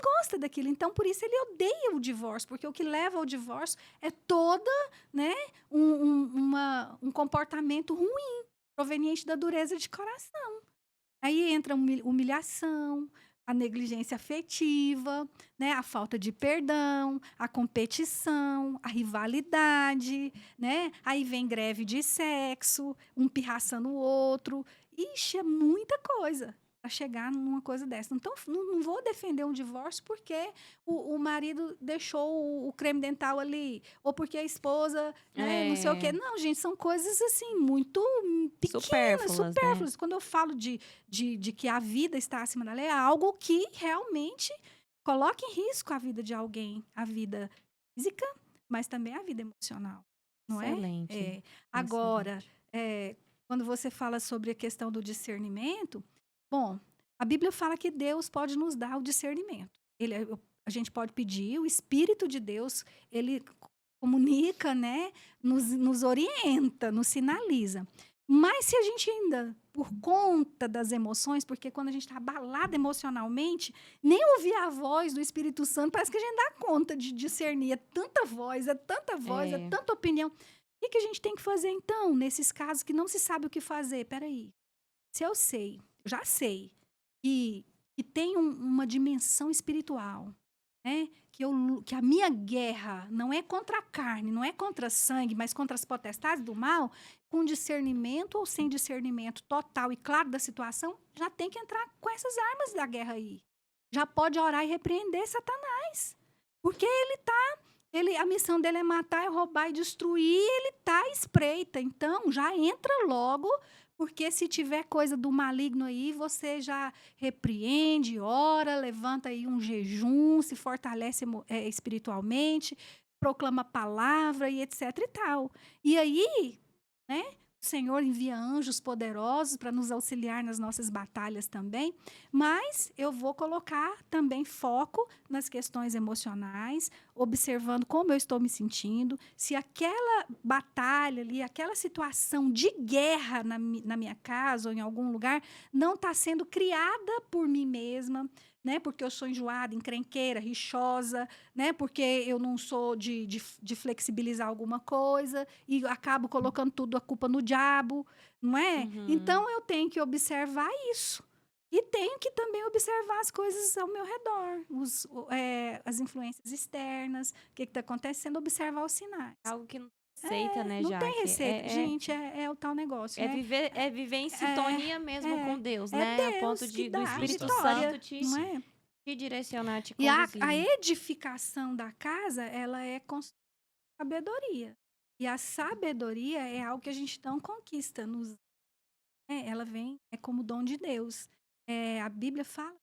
Gosta daquilo. Então, por isso ele odeia o divórcio, porque o que leva ao divórcio é toda, né, um comportamento ruim, proveniente da dureza de coração. Aí entra a humilhação, a negligência afetiva, né, a falta de perdão, a competição, a rivalidade, né? Aí vem greve de sexo, um pirraçando o outro. Ixi, é muita coisa para chegar numa coisa dessa. Então, não vou defender um divórcio porque o marido deixou o creme dental ali, ou porque a esposa, né, não sei o quê. Não, gente, são coisas assim, muito pequenas, supérfluas. Né? Quando eu falo de que a vida está acima da lei, é algo que realmente coloca em risco a vida de alguém, a vida física, mas também a vida emocional, não Excelente. é? Agora, quando você fala sobre a questão do discernimento, bom, a Bíblia fala que Deus pode nos dar o discernimento. A gente pode pedir, o Espírito de Deus, ele comunica, né? Nos orienta, nos sinaliza. Mas se a gente ainda, por conta das emoções, porque quando a gente está abalada emocionalmente, nem ouvir a voz do Espírito Santo, parece que a gente dá conta de discernir. É tanta voz, é É. tanta opinião. O que a gente tem que fazer, então, nesses casos que não se sabe o que fazer? Peraí, se eu sei, já sei, que tem uma dimensão espiritual, né? Que a minha guerra não é contra a carne, não é contra sangue, mas contra as potestades do mal, com discernimento ou sem discernimento total e claro da situação, já tem que entrar com essas armas da guerra aí. Já pode orar e repreender Satanás. Porque a missão dele é matar, é roubar e destruir, ele tá à espreita. Então, já entra logo, porque se tiver coisa do maligno aí, você já repreende, ora, levanta aí um jejum, se fortalece espiritualmente, proclama a palavra e etc e tal. E aí, né, o Senhor envia anjos poderosos para nos auxiliar nas nossas batalhas também, mas eu vou colocar também foco nas questões emocionais, observando como eu estou me sentindo, se aquela batalha ali, aquela situação de guerra na minha casa ou em algum lugar não está sendo criada por mim mesma, né? Porque eu sou enjoada, encrenqueira, rixosa, né? Porque eu não sou de flexibilizar alguma coisa e acabo colocando tudo a culpa no diabo, não é? Uhum. Então eu tenho que observar isso. E tenho que também observar as coisas ao meu redor, as influências externas, o que está acontecendo, observar os sinais. Algo que não tem receita, né, Não tem Jaque? receita. Gente, é o tal negócio, né? É viver em É, sintonia mesmo com é, Deus, é né? A ponto Deus que do dá a Espírito Justamente. Santo vitória, não é? te direcionar, te E a conduzir. edificação da casa, ela é com sabedoria. E a sabedoria é algo que a gente não conquista. Ela vem, é como dom de Deus. A Bíblia fala,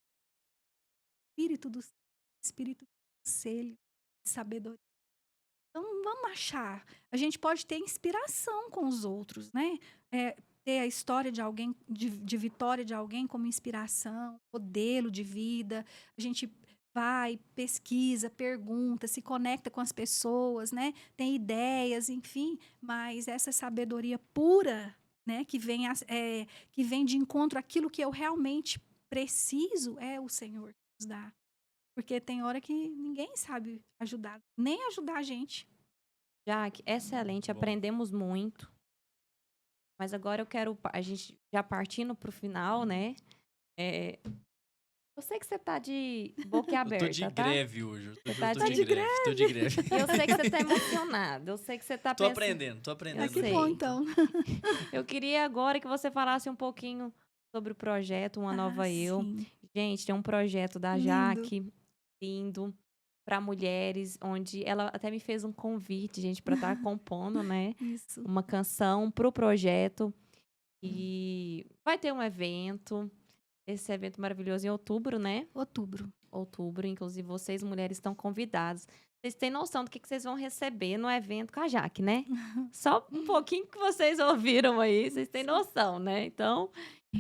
espírito do conselho, de sabedoria. Então, vamos achar. A gente pode ter inspiração com os outros, né? Ter a história de alguém, de vitória de alguém como inspiração, modelo de vida. A gente vai, pesquisa, pergunta, se conecta com as pessoas, né? Tem ideias, enfim. Mas essa sabedoria pura, né? Que vem de encontro àquilo que eu realmente preciso, é o Senhor que nos dá. Porque tem hora que ninguém sabe ajudar, nem ajudar a gente. Jaque, excelente, Bom. aprendemos muito. Mas agora eu quero, a gente já partindo pro final, né? Eu sei que você tá de boca Eu aberta, tô de tá? greve hoje. Eu Você tô, tá eu tô de de greve. Tô de greve. Eu sei que você tá emocionado, eu sei que você tá Tô pensando... aprendendo, tô aprendendo. Eu Que sei. bom, então. Eu queria agora que você falasse um pouquinho sobre o projeto Uma Nova Eu. Sim. Gente, tem um projeto da Lindo. Jaque, lindo, para mulheres, onde ela até me fez um convite, gente, para estar compondo, né? Isso. Uma canção pro projeto. E vai ter um evento, esse evento maravilhoso em outubro, né? Outubro. Outubro, inclusive vocês, mulheres, estão convidadas. Vocês têm noção do que vocês vão receber no evento com a Jaque, né? Só um pouquinho que vocês ouviram aí, vocês têm noção, né? Então,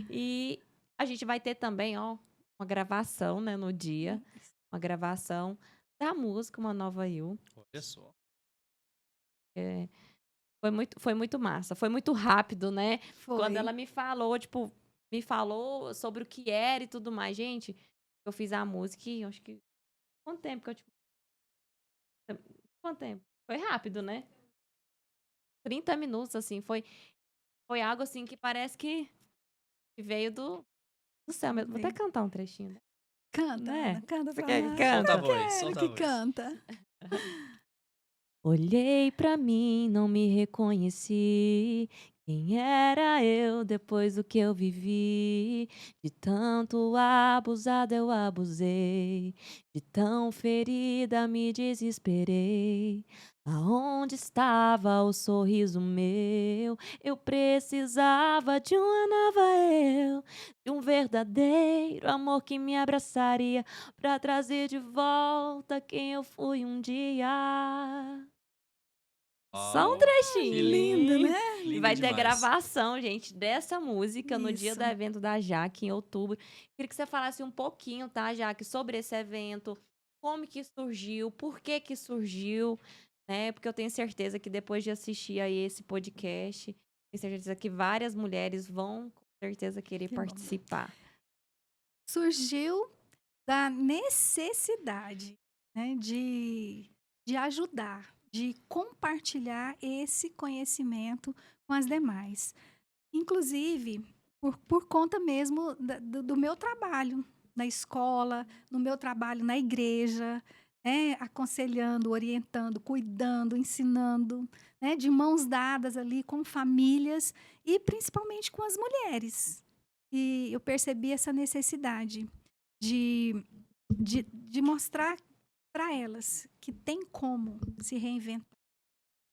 e a gente vai ter também, ó, uma gravação, né, no dia. Uma gravação da música Uma Nova Eu. Olha só. Foi muito massa, foi muito rápido, né? Foi. Quando ela me falou, tipo, me falou sobre o que era e tudo mais. Gente, eu fiz a música e eu acho que... Quanto tempo que eu, tipo... Quanto tempo? Foi rápido, né? 30 minutos, assim, foi algo, assim, que parece que veio do céu mesmo. Vou até cantar um trechinho, né? Canta, Né? Ana, canta Você pra quer que nós. canta? Solta a voz, Quero solta a que voz. canta. Olhei pra mim, não me reconheci. Quem era eu depois do que eu vivi? De tanto abusado eu abusei, de tão ferida me desesperei. Aonde estava o sorriso meu? Eu precisava de uma nova eu, de um verdadeiro amor que me abraçaria pra trazer de volta quem eu fui um dia. Só um Uau, trechinho. que Lindo, né? E Lindo vai ter demais. gravação, gente, dessa música no dia Isso. do evento da Jaque, em outubro. Queria que você falasse um pouquinho, tá, Jaque, sobre esse evento, como que surgiu, por que que surgiu, né? Porque eu tenho certeza que depois de assistir aí esse podcast, tenho certeza que várias mulheres vão, com certeza, querer Que bom. participar. Surgiu da necessidade, né, de ajudar, de compartilhar esse conhecimento com as demais. Inclusive, por conta mesmo do meu trabalho na escola, no meu trabalho na igreja, né, aconselhando, orientando, cuidando, ensinando, né, de mãos dadas ali com famílias e principalmente com as mulheres. E eu percebi essa necessidade de, de mostrar para elas que tem como se reinventar,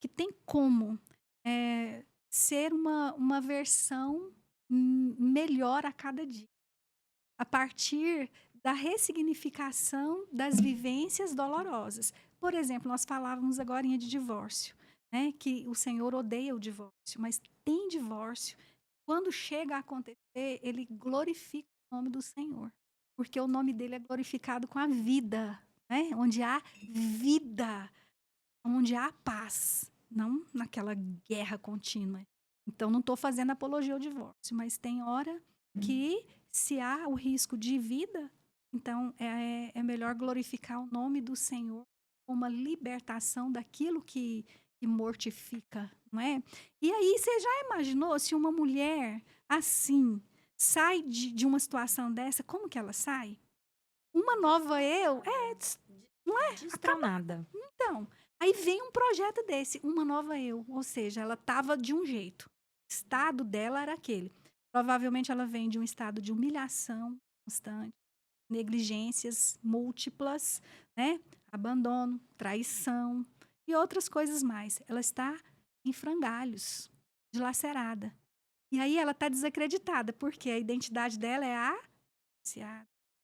que tem como ser uma versão melhor a cada dia, a partir da ressignificação das vivências dolorosas. Por exemplo, nós falávamos agorinha de divórcio, né? Que o Senhor odeia o divórcio, mas tem divórcio. Quando chega a acontecer, ele glorifica o nome do Senhor, porque o nome dele é glorificado com a vida, né? Onde há vida, onde há paz, não naquela guerra contínua. Então, não estou fazendo apologia ao divórcio, mas tem hora que, se há o risco de vida, então é melhor glorificar o nome do Senhor como uma libertação daquilo que mortifica, não é? E aí, você já imaginou se uma mulher assim sai de uma situação dessa, como que ela sai? Uma nova eu, Destronada. então, aí vem um projeto desse, uma nova eu, ou seja, ela estava de um jeito, o estado dela era aquele. Provavelmente ela vem de um estado de humilhação constante, negligências múltiplas, né? Abandono, traição e outras coisas mais. Ela está em frangalhos, dilacerada. E aí ela está desacreditada, porque a identidade dela é a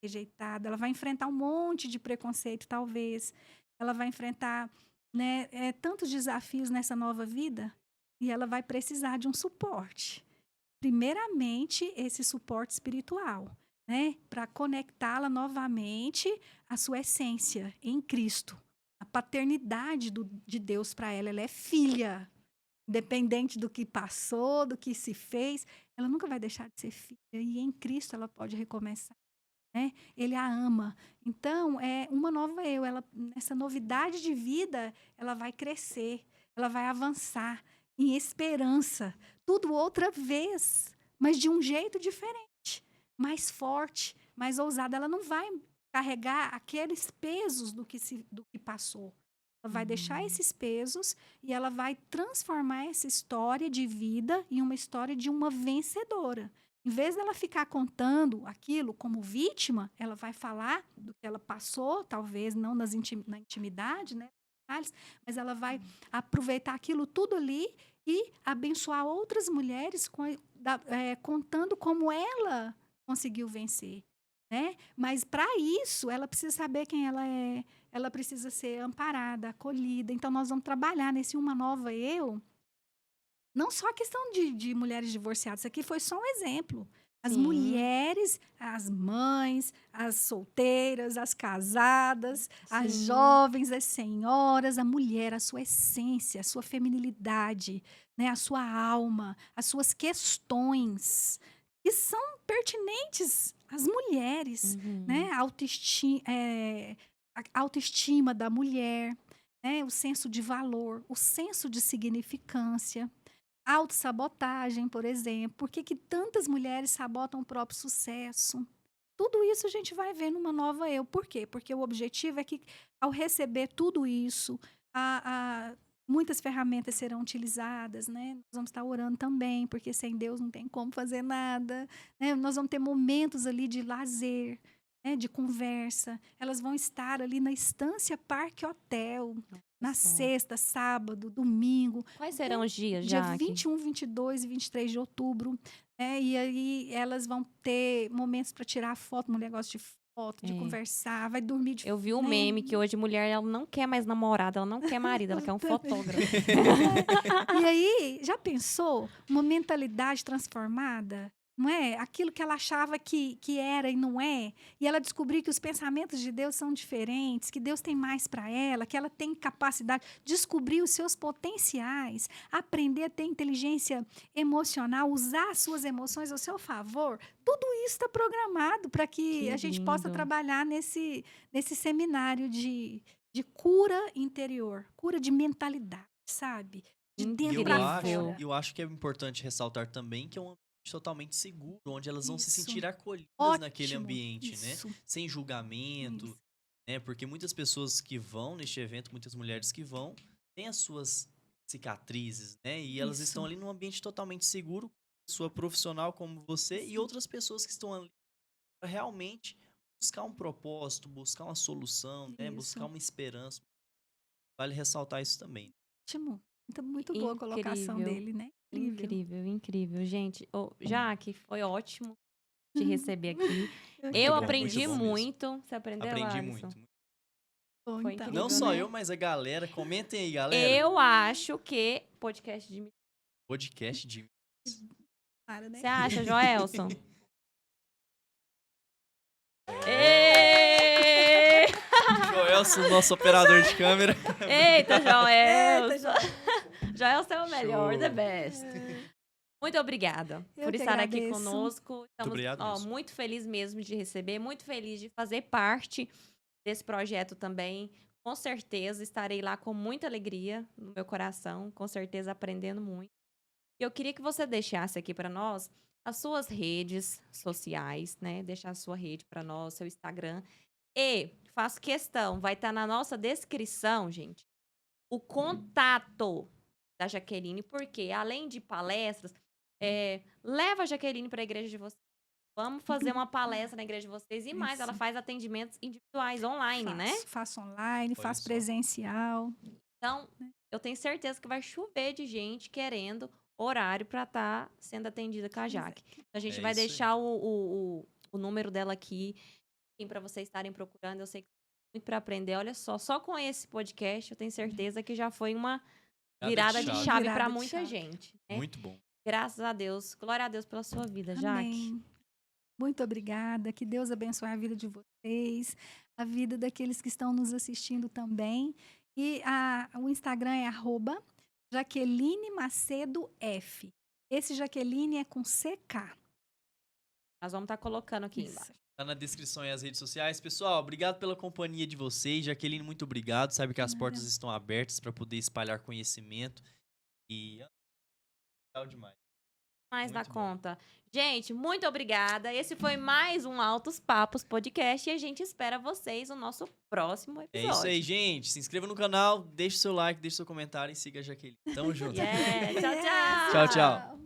rejeitada. Ela vai enfrentar um monte de preconceito, talvez. Ela vai enfrentar, né, tantos desafios nessa nova vida, e ela vai precisar de um suporte. Primeiramente, esse suporte espiritual, né, para conectá-la novamente à sua essência em Cristo. A paternidade de Deus para ela, ela é filha. Independente do que passou, do que se fez, ela nunca vai deixar de ser filha. E em Cristo ela pode recomeçar, né? Ele a ama. Então, é uma nova eu. Nessa novidade de vida, ela vai crescer, ela vai avançar em esperança. Tudo outra vez, mas de um jeito diferente, mais forte, mais ousado. Ela não vai carregar aqueles pesos do que passou. Ela vai deixar esses pesos e ela vai transformar essa história de vida em uma história de uma vencedora. Em vez dela ficar contando aquilo como vítima, ela vai falar do que ela passou, talvez não na intimidade, né? Mas ela vai aproveitar aquilo tudo ali e abençoar outras mulheres contando como ela conseguiu vencer, né? Mas para isso, ela precisa saber quem ela é, ela precisa ser amparada, acolhida. Então, nós vamos trabalhar nesse Uma Nova Eu. Não só a questão de mulheres divorciadas, isso aqui foi só um exemplo. As Sim. mulheres, as mães, as solteiras, as casadas, as Sim. jovens, as senhoras, a mulher, a sua essência, a sua feminilidade, né, a sua alma, as suas questões, que são pertinentes às mulheres, né? A autoestima da mulher, né? O senso de valor, o senso de significância. Autossabotagem, por exemplo. Por que tantas mulheres sabotam o próprio sucesso? Tudo isso a gente vai ver numa nova eu. Por quê? Porque o objetivo é que, ao receber tudo isso, muitas ferramentas serão utilizadas, né? Nós vamos estar orando também, porque sem Deus não tem como fazer nada, né? Nós vamos ter momentos ali de lazer, né? De conversa. Elas vão estar ali na Estância Parque Hotel, na sexta, sábado, domingo. Quais serão os dias, Dia Jaque? 21, 22 e 23 de outubro. E aí elas vão ter momentos para tirar foto, mulher gosta de foto, de conversar, vai dormir de Eu vi um né? meme que hoje mulher ela não quer mais namorado, ela não quer marido, ela quer um fotógrafo. E aí, já pensou? Uma mentalidade transformada? não é? Aquilo que ela achava que era e não é. E ela descobriu que os pensamentos de Deus são diferentes, que Deus tem mais para ela, que ela tem capacidade de descobrir os seus potenciais, aprender a ter inteligência emocional, usar as suas emoções ao seu favor. Tudo isso está programado para que a gente possa lindo. trabalhar nesse seminário de cura interior, cura de mentalidade, sabe? De dentro Eu para acho, fora. eu acho que é importante ressaltar também que é um ambiente totalmente seguro, onde elas vão se Isso. sentir acolhidas naquele Ótimo. ambiente, né? Isso. Sem julgamento, Isso. né? Porque muitas pessoas que vão neste evento, muitas mulheres que vão, têm as suas cicatrizes, né? E elas Isso. estão ali num ambiente totalmente seguro, sua profissional como você e Sim. outras pessoas que estão ali para realmente buscar um propósito, buscar uma solução, né? Buscar Isso. uma esperança. Vale ressaltar isso também. Ótimo. Muito boa a colocação Incrível. dele, né? Incrível. Incrível, incrível. Gente, Jaque, foi ótimo te receber aqui. que Eu bom, aprendi muito bom mesmo. muito. Você aprendeu, Aprendi Alisson? muito. Bom, Foi então. incrível, Não só né? eu, mas a galera. Comentem aí, galera. Eu acho que podcast de... Podcast de. Para, né? Você acha, Joelson? Ê! Joelson, nosso operador de câmera. Eita, Joelson! Eita, Joelson é o melhor, Show. the best. Muito obrigada Eu por que estar aqui agradeço. conosco. Estamos obrigado mesmo. muito felizes mesmo de receber, muito feliz de fazer parte desse projeto também. Com certeza estarei lá com muita alegria no meu coração, com certeza aprendendo muito. E eu queria que você deixasse aqui para nós as suas redes sociais, né? Deixar a sua rede para nós, seu Instagram. E faço questão, vai estar na nossa descrição, gente, o contato da Jaqueline, porque além de palestras, leva a Jaqueline para a igreja de vocês. Vamos fazer uma palestra na igreja de vocês e mais, ela Isso. faz atendimentos individuais online, né? Faço online, Olha faço só. presencial. Então, eu tenho certeza que vai chover de gente querendo horário para estar sendo atendida com a Jaque. Então, a gente É vai isso aí. deixar o número dela aqui para vocês estarem procurando. Eu sei que tem muito para aprender. Olha só com esse podcast, eu tenho certeza que já foi uma virada de chave Virada para de muita chave. gente. Né? Muito bom. Graças a Deus. Glória a Deus pela sua vida, Jaque. Amém. Muito obrigada. Que Deus abençoe a vida de vocês, a vida daqueles que estão nos assistindo também. E o Instagram é @Jaqueline Macedo F. Esse Jaqueline é com CK. Nós vamos estar colocando aqui Isso. embaixo. Tá na descrição e as redes sociais. Pessoal, obrigado pela companhia de vocês. Jaqueline, muito obrigado. Sabe que as portas estão abertas para poder espalhar conhecimento. E legal demais. Mais da Muito bom. conta. Gente, muito obrigada. Esse foi mais um Altos Papos Podcast e a gente espera vocês no nosso próximo É episódio. isso aí, gente. Se inscreva no canal, deixe seu like, deixe seu comentário e siga a Jaqueline. Tamo junto. Yeah. Tchau, tchau. Tchau, tchau.